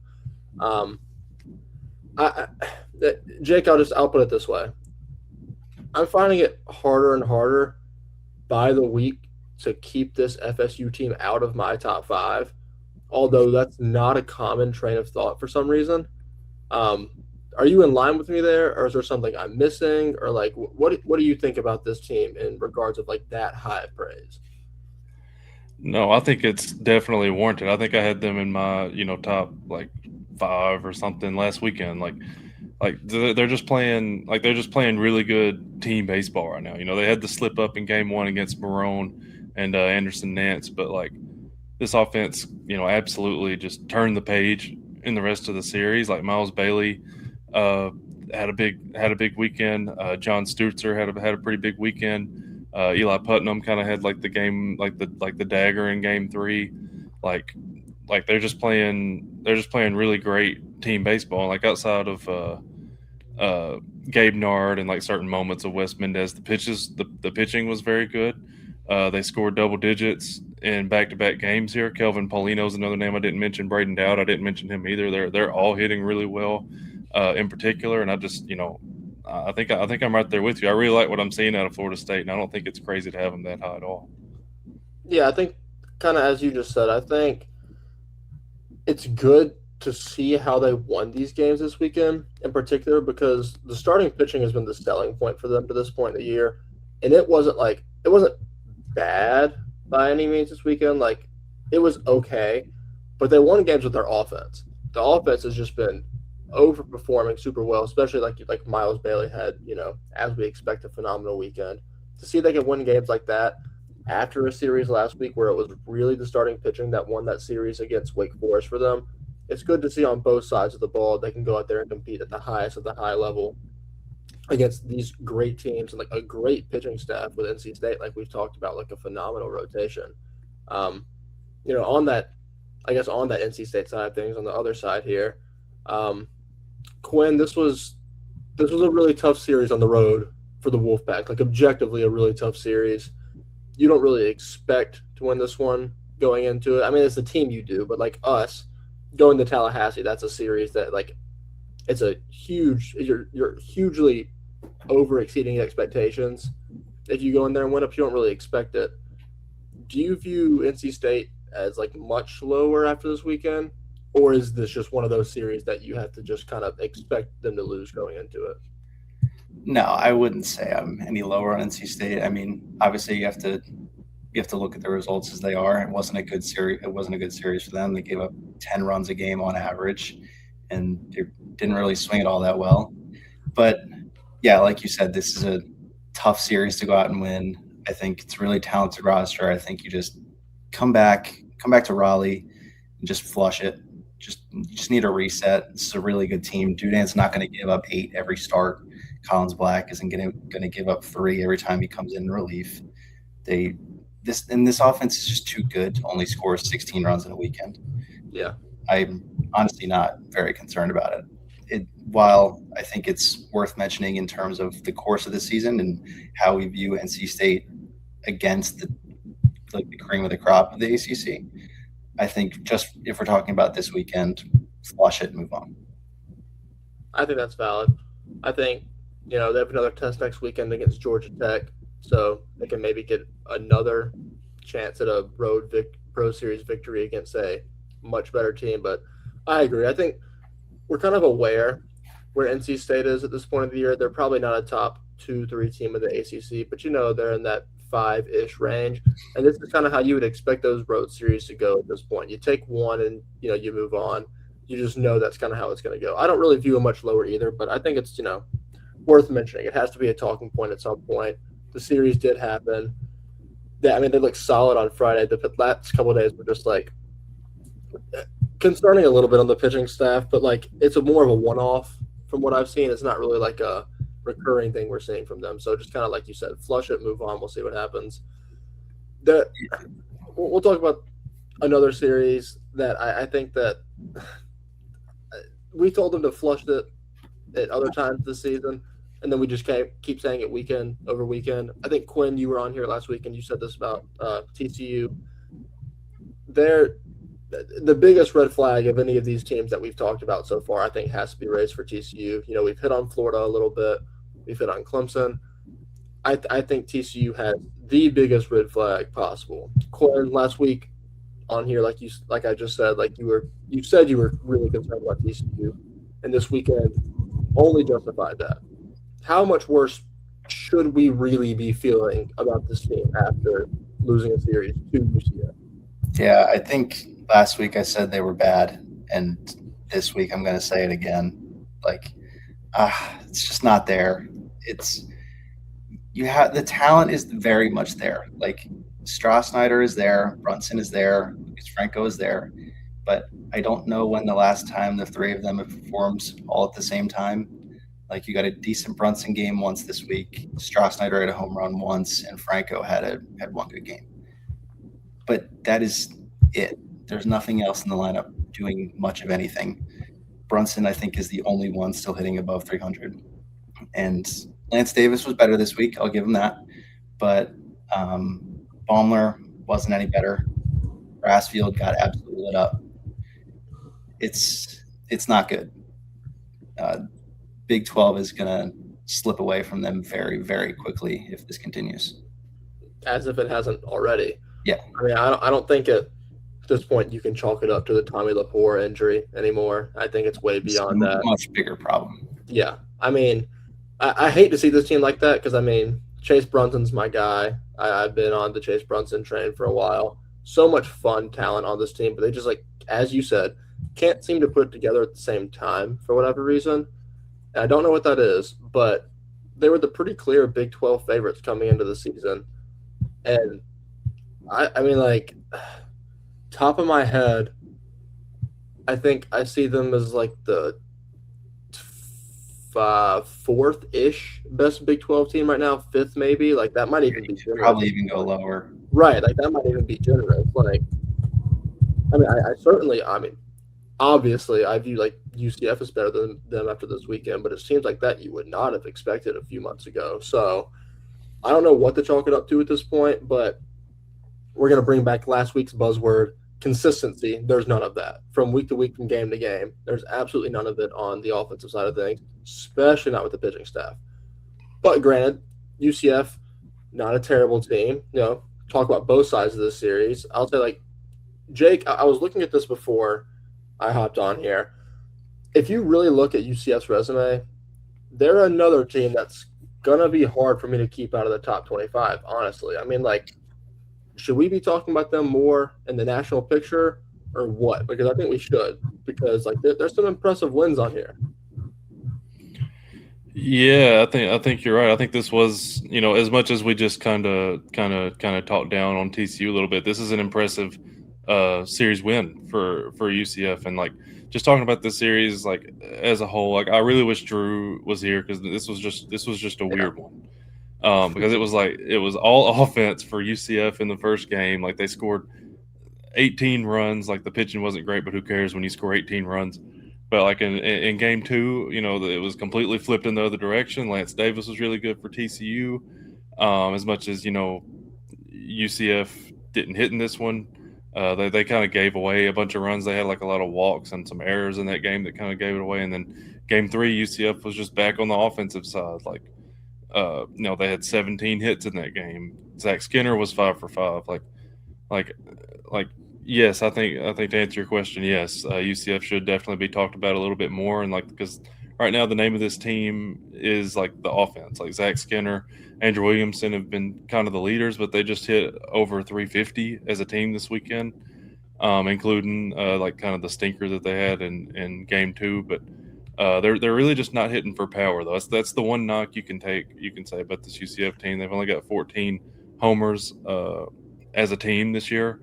Jake, I'll put it this way. I'm finding it harder and harder by the week to keep this FSU team out of my top 5. Although that's not a common train of thought for some reason. Are you in line with me there, or is there something I'm missing? Or, like, what do you think about this team in regards of, like, that high of praise? No, I think it's definitely warranted. I think I had them in my, top, like, 5 or something last weekend. Like they're just playing really good team baseball right now. They had to slip up in game 1 against Marone and Anderson Nance, but, like, this offense, absolutely just turned the page in the rest of the series. Like Miles Bailey had a big weekend. John Stutzer had a pretty big weekend. Eli Putnam kind of had like the game, like the dagger in game 3. Like they're just playing really great team baseball. Like outside of Gabe Nard and like certain moments of Wes Mendez, the pitching was very good. They scored double digits in back-to-back games here. Kelvin Paulino's another name I didn't mention. Braden Dowd, I didn't mention him either. They're all hitting really well, in particular. And I just, I think I'm right there with you. I really like what I'm seeing out of Florida State, and I don't think it's crazy to have them that high at all. Yeah, I think kind of as you just said, I think it's good to see how they won these games this weekend in particular, because the starting pitching has been the selling point for them to this point in the year. And it wasn't bad by any means this weekend. Like, it was okay, but they won games with their offense. The offense has just been overperforming super well, especially like Miles Bailey had, as we expect, a phenomenal weekend. To see they can win games like that after a series last week where it was really the starting pitching that won that series against Wake Forest for them, it's good to see on both sides of the ball they can go out there and compete at the highest of the high level against these great teams and like a great pitching staff with NC State, like we've talked about, like a phenomenal rotation. On that NC State side of things, on the other side here, Quinn, this was a really tough series on the road for the Wolfpack. Like, objectively, a really tough series. You don't really expect to win this one going into it. I mean, it's the team you do, but like us going to Tallahassee, that's a series that like it's a huge. You're hugely over exceeding expectations. If you go in there and win up, you don't really expect it. Do you view NC State as like much lower after this weekend, or is this just one of those series that you have to just kind of expect them to lose going into it? No, I wouldn't say I'm any lower on NC State. I mean, obviously you have to look at the results as they are. It wasn't a good series. It wasn't a good series for them. They gave up 10 runs a game on average, and they didn't really swing it all that well. But yeah, like you said, this is a tough series to go out and win. I think it's a really talented roster. I think you just come back to Raleigh and just flush it. You just need a reset. This is a really good team. Dudan's not going to give up 8 every start. Collins Black isn't going to give up 3 every time he comes in relief. This offense is just too good to only score 16 runs in a weekend. Yeah, I'm honestly not very concerned about it. While I think it's worth mentioning in terms of the course of the season and how we view NC State against the cream of the crop of the ACC, I think just if we're talking about this weekend, flush it and move on. I think that's valid. I think, they have another test next weekend against Georgia Tech, so they can maybe get another chance at a road Pro Series victory against a much better team. But I agree. I think we're kind of aware where NC State is at this point of the year. They're probably not a top 2-3 team in the ACC, but they're in that 5-ish range. And this is kind of how you would expect those road series to go at this point. You take one and, you move on. You just know that's kind of how it's going to go. I don't really view them much lower either, but I think it's, worth mentioning. It has to be a talking point at some point. The series did happen. They looked solid on Friday. The last couple of days were just like concerning a little bit on the pitching staff, but like it's more of a one-off from what I've seen. It's not really like a recurring thing we're seeing from them. So just kind of like you said, flush it, move on. We'll see what happens. We'll talk about another series that I think that we told them to flush it at other times this season, and then we just keep saying it weekend over weekend. I think, Quinn, you were on here last week and you said this about TCU. The biggest red flag of any of these teams that we've talked about so far, I think, has to be raised for TCU. We've hit on Florida a little bit. We've hit on Clemson. I think TCU has the biggest red flag possible. Quinn, last week on here, like I just said, you said you were really concerned about TCU, and this weekend only justified that. How much worse should we really be feeling about this team after losing a series to UCF? Yeah, I think last week I said they were bad, and this week I'm going to say it again. It's just not there. The talent is very much there. Like, Strassnyder is there, Brunson is there, Lucas Franco is there, but I don't know when the last time the 3 of them have performed all at the same time. Like, you got a decent Brunson game once this week, Strassnyder had a home run once, and Franco had one good game. But that is it. There's nothing else in the lineup doing much of anything. Brunson, I think, is the only one still hitting above 300. And Lance Davis was better this week. I'll give him that. But Baumler wasn't any better. Brassfield got absolutely lit up. It's not good. Big 12 is going to slip away from them very, very quickly if this continues. As if it hasn't already. Yeah. I don't think it at this point you can chalk it up to the Tommy Lepore injury anymore. I think it's way beyond that. Much bigger problem. Yeah. I mean, I hate to see this team like that because, I mean, Chase Brunson's my guy. I've been on the Chase Brunson train for a while. So much fun talent on this team, but they just, like, as you said, can't seem to put it together at the same time for whatever reason. And I don't know what that is, but they were the pretty clear Big 12 favorites coming into the season. And, I mean, like, top of my head, I think I see them as, like, the fourth-ish best Big 12 team right now, fifth maybe. Like, that might even be generous. Probably even go lower. Right, like, that might even be generous. Like, I mean, I mean, obviously, I view, like, UCF is better than them after this weekend, but it seems like that you would not have expected a few months ago. So, I don't know what to chalk it up to at this point, but we're going to bring back last week's buzzword, consistency. There's none of that. From week to week, from game to game, there's absolutely none of it on the offensive side of things, especially not with the pitching staff. But granted, UCF, not a terrible team. You know, talk about both sides of this series. I'll say, like, Jake, I was looking at this before I hopped on here. If you really look at UCF's resume, they're another team that's going to be hard for me to keep out of the top 25, honestly. I mean, like, should we be talking about them more in the national picture or what? Because I think we should, because, like, there's some impressive wins on here. Yeah, I think you're right. I think this was, you know, as much as we just kind of talked down on TCU a little bit, this is an impressive series win for UCF. And, like, just talking about this series, like, as a whole, like, I really wish Drew was here because this was just a weird one. Because it was all offense for UCF in the first game. Like, they scored 18 runs. Like, the pitching wasn't great, but who cares when you score 18 runs? But, like, in game two, you know, it was completely flipped in the other direction. Lance Davis was really good for TCU. As much as, you know, UCF didn't hit in this one, they kind of gave away a bunch of runs. They had, like, a lot of walks and some errors in that game that kind of gave it away. And then game three, UCF was just back on the offensive side. Like, you know, they had 17 hits in that game. Zach Skinner was 5 for 5. Like, yes, I think to answer your question, yes, UCF should definitely be talked about a little bit more. And, like, because right now the name of this team is, like, the offense. Like, Zach Skinner, Andrew Williamson have been kind of the leaders, but they just hit over 350 as a team this weekend, including like, kind of the stinker that they had in game two. But they're really just not hitting for power, though. That's the one knock you can say about this UCF team. They've only got 14 homers as a team this year,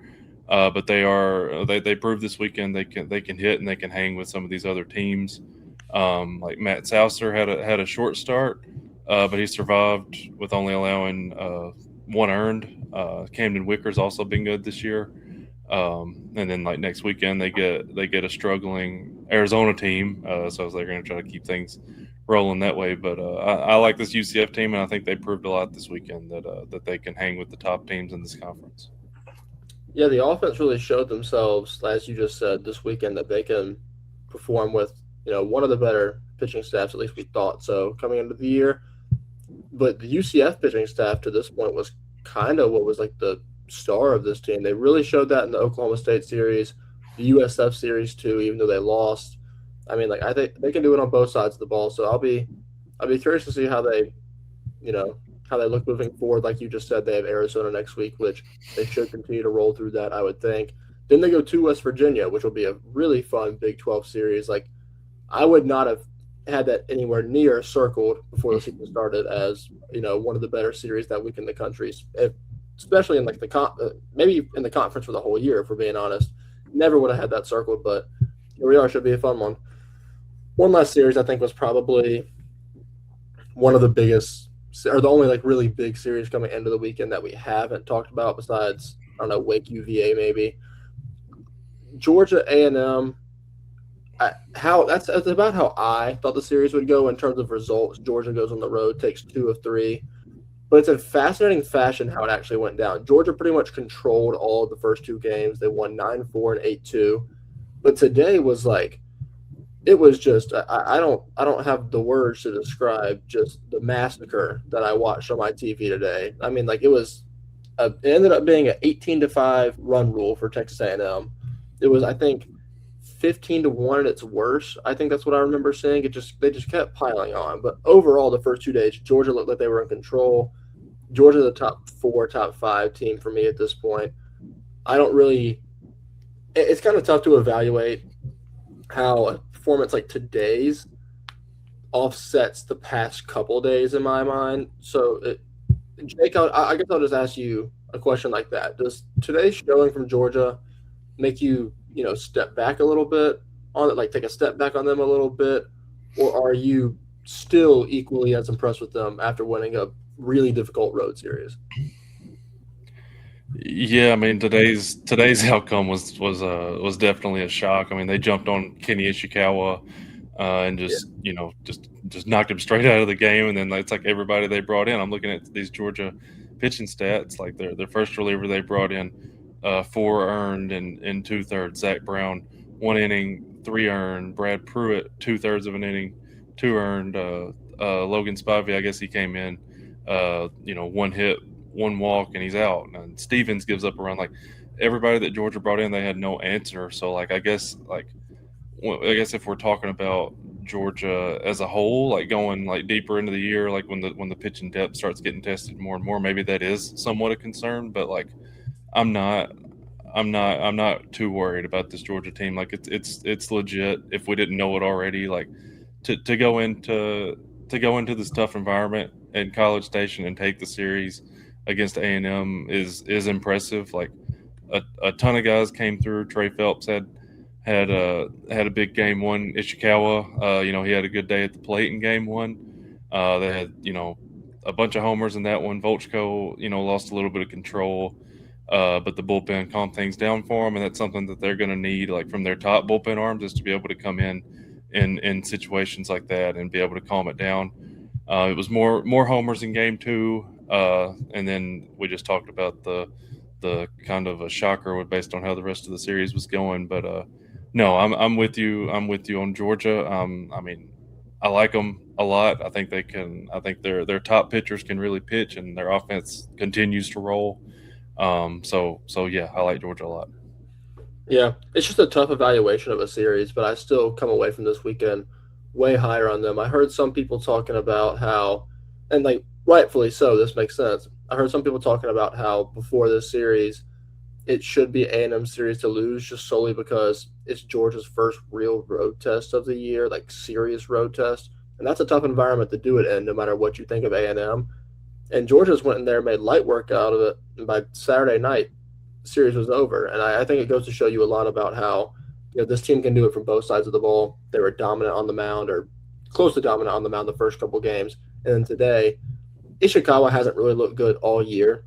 but they proved this weekend they can hit and they can hang with some of these other teams. Like, Matt Saucer had a short start, but he survived with only allowing 1 earned. Camden Wicker's also been good this year. And then, like, next weekend they get a struggling Arizona team, so they're going to try to keep things rolling that way. But I like this UCF team, and I think they proved a lot this weekend that they can hang with the top teams in this conference. Yeah, the offense really showed themselves, as you just said, this weekend, that they can perform with, you know, one of the better pitching staffs, at least we thought so, coming into the year. But the UCF pitching staff to this point was kind of what was, like, the star of this team. They really showed that in the Oklahoma State series, the USF series too, even though they lost. I mean, like, I think they can do it on both sides of the ball. So I'll be curious to see how they look moving forward. Like you just said, they have Arizona next week, which they should continue to roll through that, I would think. Then they go to West Virginia, which will be a really fun Big 12 series. Like, I would not have had that anywhere near circled before the season started as, you know, one of the better series that week in the country, especially in, like, maybe in the conference for the whole year, if we're being honest. Never would have had that circled, but here we are. Should be a fun one. One last series I think was probably one of the biggest, or the only, like, really big series coming into the weekend that we haven't talked about besides, I don't know, Wake UVA maybe. Georgia A&M. That's about how I thought the series would go in terms of results. Georgia goes on the road, takes 2 of 3. But it's a fascinating fashion how it actually went down. Georgia pretty much controlled all of the first 2 games. They won 9-4 and 8-2. But today was, like, it was just I don't have the words to describe just the massacre that I watched on my TV today. I mean, like, it was it ended up being an 18-5 run rule for Texas A&M. It was, I think, 15-1 at its worst. I think that's what I remember seeing. They just kept piling on. But overall, the first 2 days, Georgia looked like they were in control. Georgia's the top 4, top 5 team for me at this point. I don't really – it's kind of tough to evaluate how a performance like today's offsets the past couple days in my mind. So, Jake, I guess I'll just ask you a question like that. Does today's showing from Georgia make you, step back a little bit on it, like take a step back on them a little bit, or are you still equally as impressed with them after winning a really difficult road series? Yeah, I mean today's outcome was definitely a shock. I mean they jumped on Kenny Ishikawa and just knocked him straight out of the game, and then it's like everybody they brought in. I'm looking at these Georgia pitching stats, like their first reliever they brought in, 4 earned and 2/3. Zach Brown 1 inning, 3 earned. Brad Pruitt 2/3 of an inning, 2 earned. Logan Spivey, I guess he came in, 1 hit, 1 walk, and he's out. And Stevens gives up a run. Like everybody that Georgia brought in, they had no answer. So I guess if we're talking about Georgia as a whole, like going like deeper into the year, like when the pitching depth starts getting tested more and more, maybe that is somewhat a concern. But like I'm not too worried about this Georgia team. Like it's legit. If we didn't know it already, like to go into this tough environment in College Station and take the series against A&M is impressive. Like a ton of guys came through. Trey Phelps had a big game 1. Ishikawa, he had a good day at the plate in game 1. They had a bunch of homers in that one. Volchko lost a little bit of control, but the bullpen calmed things down for them, and that's something that they're going to need, like from their top bullpen arms, is to be able to come in situations like that and be able to calm it down. It was more homers in game 2, and then we just talked about the kind of a shocker based on how the rest of the series was going. But no, I'm with you. I'm with you on Georgia. I mean, I like them a lot. I think they can. I think their top pitchers can really pitch, and their offense continues to roll. So yeah, I like Georgia a lot. Yeah, it's just a tough evaluation of a series, but I still come away from this weekend way higher on them. I heard some people talking about how, and like rightfully so, this makes sense. I heard some people talking about how before this series, it should be A&M's series to lose just solely because it's Georgia's first real road test of the year, like serious road test. And that's a tough environment to do it in, no matter what you think of A&M. And Georgia's went in there, made light work out of it, and by Saturday night, the series was over. And I think it goes to show you a lot about how this team can do it from both sides of the ball. They were dominant on the mound, or close to dominant on the mound the first couple games. And then today, Ishikawa hasn't really looked good all year.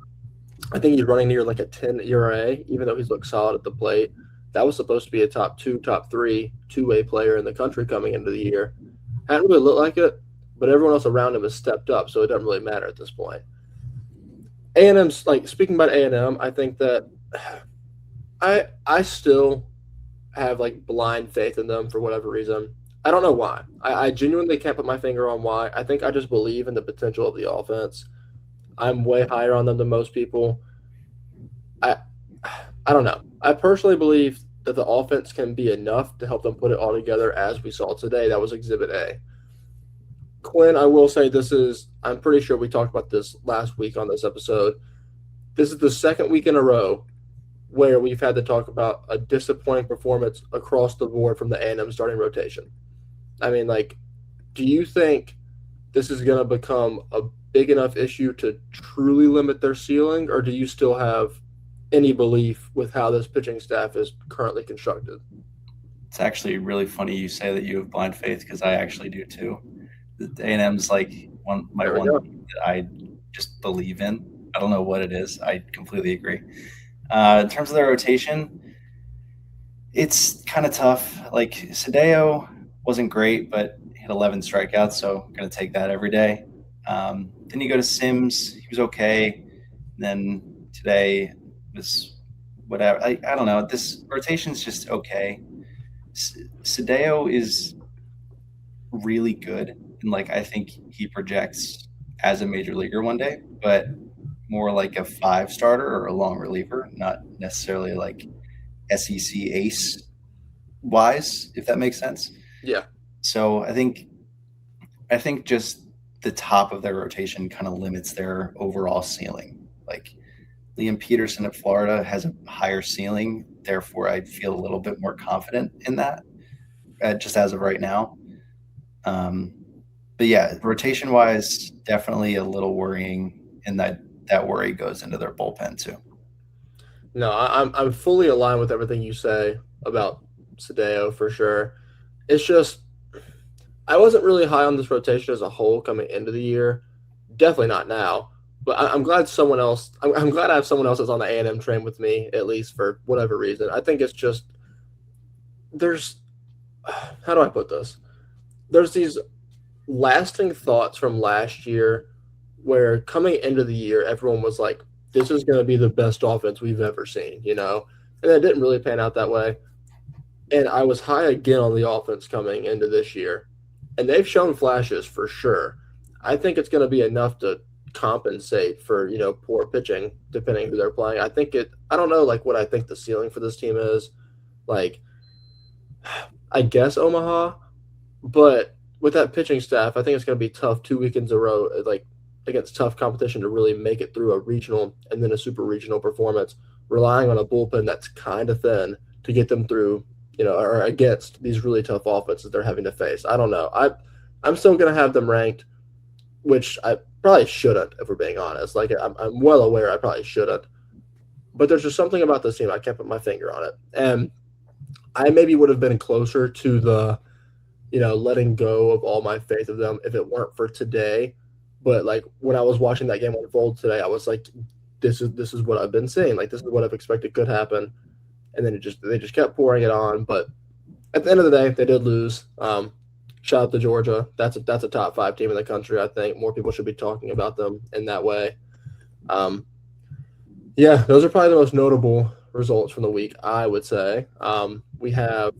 I think he's running near like a 10 ERA, even though he's looked solid at the plate. That was supposed to be a top 2, top 3 two-way player in the country coming into the year. Hadn't really looked like it, but everyone else around him has stepped up, so it doesn't really matter at this point. A&M's, like, speaking about A&M, I think that I still have, like, blind faith in them for whatever reason. I don't know why. I genuinely can't put my finger on why. I think I just believe in the potential of the offense. I'm way higher on them than most people. I don't know. I personally believe that the offense can be enough to help them put it all together, as we saw today. That was Exhibit A. Quinn, I will say I'm pretty sure we talked about this last week on this episode. This is the second week in a row where we've had to talk about a disappointing performance across the board from the A&M starting rotation. I mean, like, do you think this is going to become a big enough issue to truly limit their ceiling, or do you still have any belief with how this pitching staff is currently constructed? It's actually really funny you say that you have blind faith, because I actually do too. The A&M's like one that I just believe in. I don't know what it is. I completely agree. In terms of their rotation, it's kind of tough. Like Sadeo wasn't great, but hit 11 strikeouts, so I'm going to take that every day. Then you go to Sims. He was okay. Then today was whatever. I don't know. This rotation's just okay. Sadeo is really good, and like I think he projects as a major leaguer one day. But more like a 5 starter or a long reliever, not necessarily like SEC ace wise, if that makes sense. Yeah. So I think just the top of their rotation kind of limits their overall ceiling. Like Liam Peterson at Florida has a higher ceiling, therefore I feel a little bit more confident in that, just as of right now. But yeah, rotation wise, definitely a little worrying, and that worry goes into their bullpen too. No, I'm fully aligned with everything you say about Sadeo for sure. It's just I wasn't really high on this rotation as a whole coming into the year. Definitely not now. But I'm glad someone else. I'm glad I have someone else that's on the A&M train with me, at least for whatever reason. I think it's just there's how do I put this? There's these lasting thoughts from last year where coming into the year, everyone was like, this is going to be the best offense we've ever seen, you know? And it didn't really pan out that way. And I was high again on the offense coming into this year. And they've shown flashes for sure. I think it's going to be enough to compensate for, you know, poor pitching, depending who they're playing. I don't know, like, what I think the ceiling for this team is. Like, I guess Omaha, but with that pitching staff, I think it's going to be tough 2 weekends in a row, like against tough competition to really make it through a regional and then a super regional performance, relying on a bullpen that's kind of thin to get them through, you know, or against these really tough offenses they're having to face. I don't know. I'm still going to have them ranked, which I probably shouldn't, if we're being honest. Like, I'm well aware I probably shouldn't. But there's just something about this team. I can't put my finger on it. And I maybe would have been closer to the, you know, letting go of all my faith of them if it weren't for today. But like when I was watching that game unfold today, I was like, this is what I've been seeing. Like, this is what I've expected could happen. And then they just kept pouring it on. But at the end of the day, they did lose. Shout out to Georgia. That's a top 5 team in the country. I think more people should be talking about them in that way. Yeah, those are probably the most notable results from the week, I would say. We have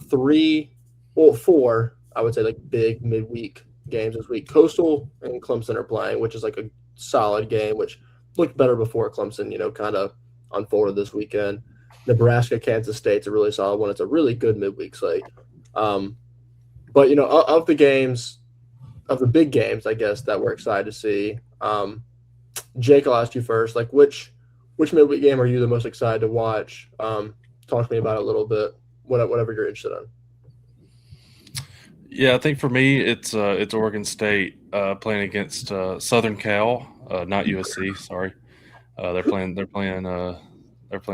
4, I would say, like big midweek games this week. Coastal and Clemson are playing, which is like a solid game, which looked better before Clemson, you know, kind of unfolded this weekend. Nebraska, Kansas State's a really solid one. It's a really good midweek slate. But, you know, of the big games, I guess, that we're excited to see, Jake, I'll ask you first. Like, which midweek game are you the most excited to watch? Talk to me about it a little bit, whatever you're interested in. Yeah, I think for me, it's Oregon State playing against Southern Cal, not USC. Sorry, they're playing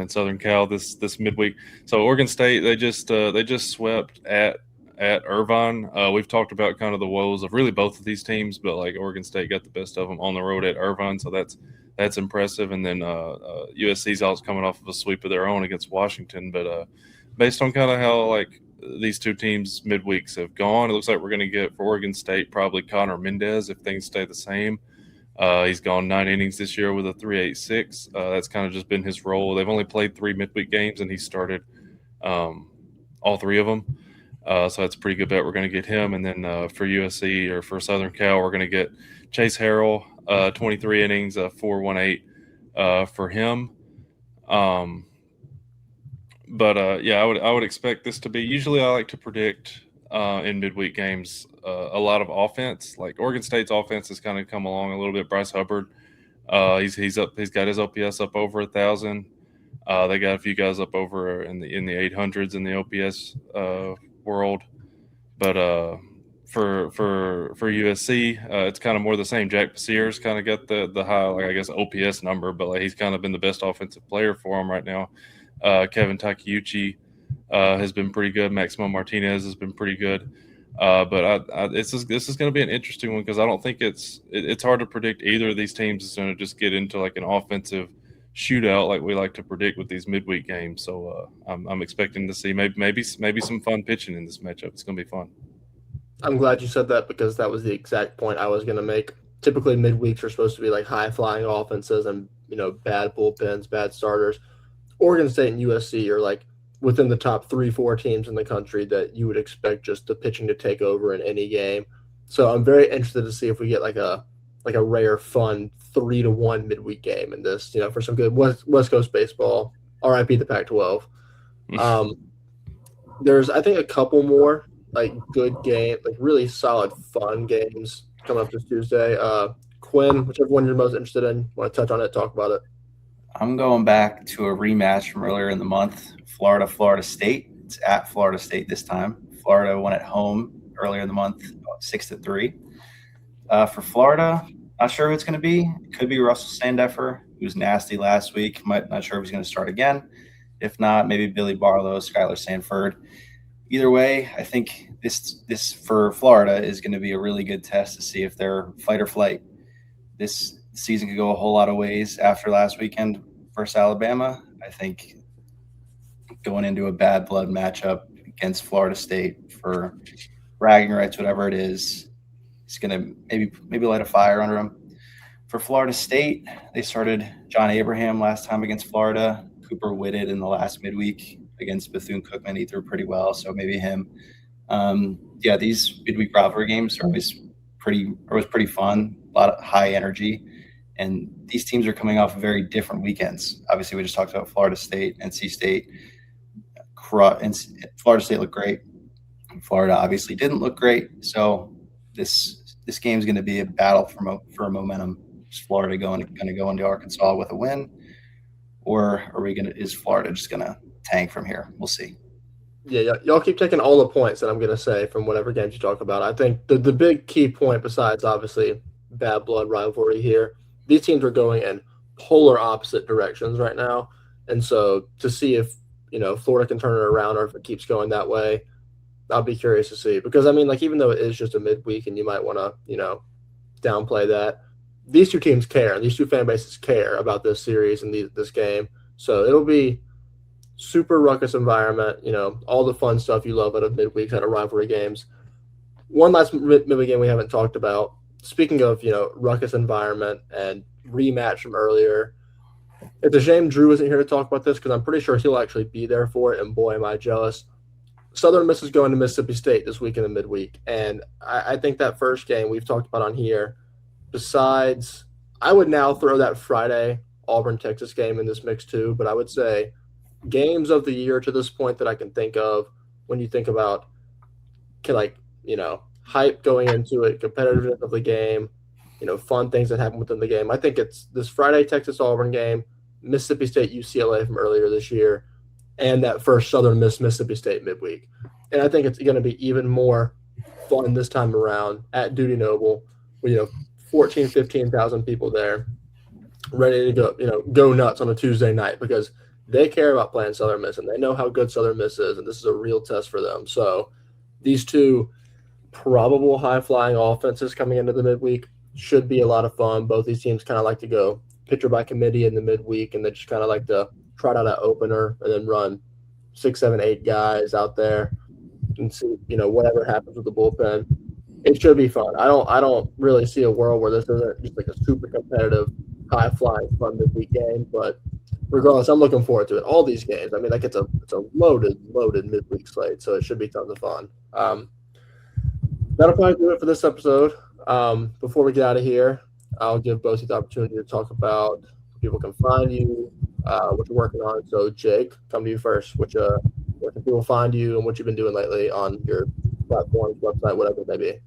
Southern Cal this midweek. So Oregon State, they just swept at Irvine. We've talked about kind of the woes of really both of these teams, but like Oregon State got the best of them on the road at Irvine, so that's impressive. And then USC's also coming off of a sweep of their own against Washington. But based on kind of how like these two teams midweeks have gone, it looks like we're going to get for Oregon State probably Connor Mendez if things stay the same. He's gone 9 innings this year with a 3.86. That's kind of just been his role. They've only played 3 midweek games, and he started all 3 of them. So that's a pretty good bet. We're going to get him. And then for USC or for Southern Cal, we're going to get Chase Harrell, 23 innings, 4.18 for him. But yeah, I would expect this to be. Usually, I like to predict in midweek games a lot of offense. Like Oregon State's offense has kind of come along a little bit. Bryce Hubbard, he's up. He's got his OPS up over 1,000. They got a few guys up over in the 800s in the OPS world. But for USC, it's kind of more the same. Jack Pasier's kind of got the high, like I guess, OPS number, but like he's kind of been the best offensive player for him right now. Kevin Takeuchi has been pretty good. Maximo Martinez has been pretty good. But this is going to be an interesting one because I don't think it's hard to predict either of these teams is going to just get into like an offensive shootout like we like to predict with these midweek games. So I'm expecting to see maybe some fun pitching in this matchup. It's going to be fun. I'm glad you said that because that was the exact point I was going to make. Typically midweeks are supposed to be like high flying offenses and, you know, bad bullpens, bad starters. Oregon State and USC are like within the top 3-4 teams in the country that you would expect just the pitching to take over in any game. So I'm very interested to see if we get like a like a rare, fun 3-1 midweek game in this. For some good West Coast baseball. RIP the Pac-12. There's I think a couple more like good game, like really solid fun games coming up this Tuesday. Quinn, whichever one you're most interested in, want to touch on it, talk about it. I'm going back to a rematch from earlier in the month, Florida State. It's at Florida State this time. Florida won at home earlier in the month, 6-3. For Florida, not sure who it's going to be. It could be Russell Sandeffer, who was nasty last week. Not sure if he's going to start again. If not, maybe Billy Barlow, Skylar Sanford. Either way, I think this for Florida is going to be a really good test to see if they're fight or flight. This season could go a whole lot of ways after last weekend versus Alabama. I think going into a bad blood matchup against Florida State for bragging rights, whatever it is, it's going to maybe light a fire under them. For Florida State, they started John Abraham last time against Florida. Cooper Whitted in the last midweek against Bethune-Cookman. He threw pretty well, so maybe him. These midweek rivalry games are always pretty fun, a lot of high energy. And these teams are coming off of very different weekends. Obviously, we just talked about Florida State, NC State. Florida State looked great. Florida obviously didn't look great. So this game is going to be a battle for momentum. Is Florida going to go into Arkansas with a win, or is Florida just going to tank from here? We'll see. Yeah, y'all keep taking all the points that I'm going to say from whatever games you talk about. I think the big key point, besides obviously bad blood rivalry here, these teams are going in polar opposite directions right now. And so to see if, Florida can turn it around or if it keeps going that way, I'll be curious to see. Because, even though it is just a midweek and you might want to, downplay that, these two teams care. These two fan bases care about this series and this game. So it'll be super ruckus environment, all the fun stuff you love out of midweeks, out of rivalry games. One last midweek game we haven't talked about. Speaking of, ruckus environment and rematch from earlier, it's a shame Drew isn't here to talk about this because I'm pretty sure he'll actually be there for it, and boy, am I jealous. Southern Miss is going to Mississippi State this week in the midweek, and I think that first game we've talked about on here, besides, I would now throw that Friday Auburn-Texas game in this mix too, but I would say games of the year to this point that I can think of when you think about hype going into it, competitiveness of the game, fun things that happen within the game. I think it's this Friday Texas-Auburn game, Mississippi State-UCLA from earlier this year, and that first Southern Miss-Mississippi State midweek. And I think it's going to be even more fun this time around at Dudy Noble with, 14,000, 15,000 people there ready to go nuts on a Tuesday night because they care about playing Southern Miss and they know how good Southern Miss is, and this is a real test for them. So these two probable high-flying offenses coming into the midweek should be a lot of fun. Both these teams kind of like to go pitcher by committee in the midweek, and they just kind of like to trot out an opener and then run 6, 7, 8 guys out there and see, whatever happens with the bullpen. It should be fun. I don't really see a world where this isn't just like a super competitive, high-flying, fun midweek game, but regardless, I'm looking forward to it. All these games, it's a loaded midweek slate, so it should be tons of fun. That'll probably do it for this episode. Before we get out of here, I'll give both of you the opportunity to talk about where people can find you, what you're working on. So, Jake, come to you first. Where can people find you and what you've been doing lately on your platforms, website, whatever it may be?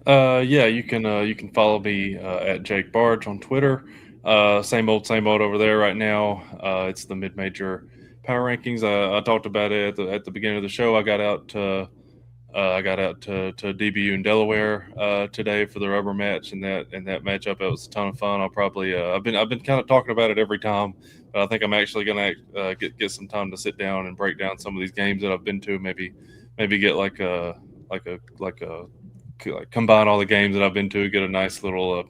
You can follow me at Jake Barge on Twitter. Same old over there right now. It's the mid-major power rankings. I talked about it at the beginning of the show. I got out to DBU in Delaware today for the rubber match, and that matchup, it was a ton of fun. I'll probably I've been kind of talking about it every time, but I think I'm actually gonna get some time to sit down and break down some of these games that I've been to. Maybe get like combine all the games that I've been to, get a nice little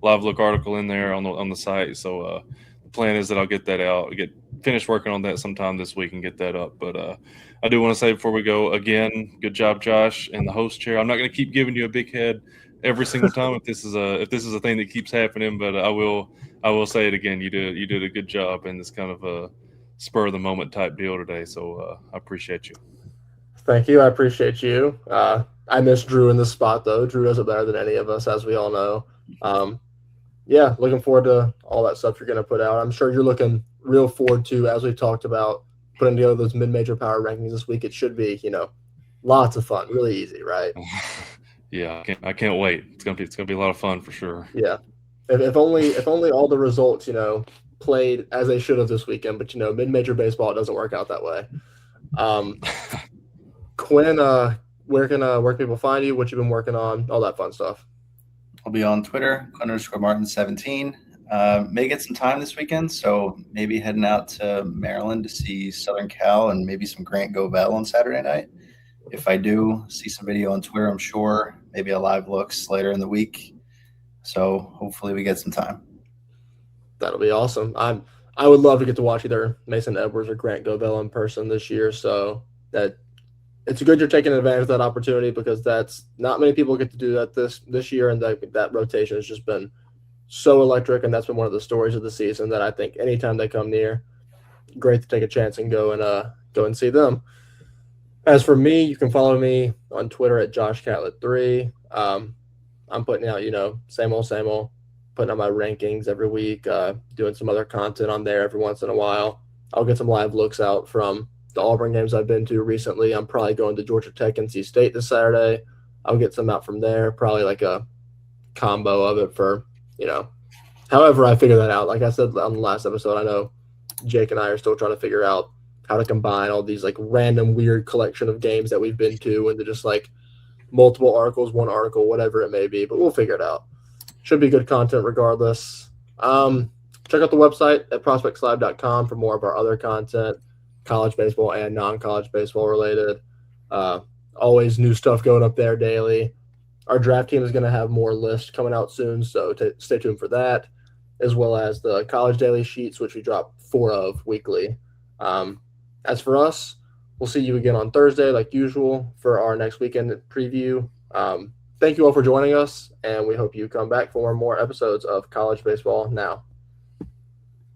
live look article in there on the site. So the plan is that I'll get that out, get finished working on that sometime this week and get that up. But I do want to say before we go, again, good job, Josh, in the host chair. I'm not going to keep giving you a big head every single time if this is a thing that keeps happening, but I will say it again. You did a good job in this kind of a spur of the moment type deal today. So I appreciate you. Thank you. I appreciate you. I miss Drew in this spot, though. Drew does it better than any of us, as we all know. Yeah, looking forward to all that stuff you're going to put out. I'm sure you're looking real forward to, as we talked about, putting together those mid-major power rankings this week. It should be, lots of fun, really easy, right? Yeah, I can't wait. It's gonna be a lot of fun for sure. Yeah. If only all the results, played as they should have this weekend. But mid-major baseball, it doesn't work out that way. Quinn, where can people find you? What you've been working on? All that fun stuff. I'll be on Twitter, Quinn_Martin17. May get some time this weekend, so maybe heading out to Maryland to see Southern Cal and maybe some Grant Govell on Saturday night. If I do see some video on Twitter, I'm sure maybe a live looks later in the week. So hopefully we get some time. That'll be awesome. I would love to get to watch either Mason Edwards or Grant Govell in person this year. So that it's good you're taking advantage of that opportunity, because that's not many people get to do that this year, and that rotation has just been so electric, and that's been one of the stories of the season that I think anytime they come near, great to take a chance and go and see them. As for me, you can follow me on Twitter at JoshCatlett3. I'm putting out, same old, putting out my rankings every week, doing some other content on there every once in a while. I'll get some live looks out from the Auburn games I've been to recently. I'm probably going to Georgia Tech, NC State this Saturday. I'll get some out from there, probably like a combo of it for, however I figure that out. Like I said on the last episode, I know Jake and I are still trying to figure out how to combine all these like random weird collection of games that we've been to into just like multiple articles, one article, whatever it may be, but we'll figure it out. Should be good content regardless. Check out the website at prospectslive.com for more of our other content, college baseball and non-college baseball related. Always new stuff going up there daily. Our draft team is going to have more lists coming out soon, so stay tuned for that, as well as the college daily sheets, which we drop 4 of weekly. As for us, we'll see you again on Thursday, like usual, for our next weekend preview. Thank you all for joining us, and we hope you come back for more episodes of College Baseball Now.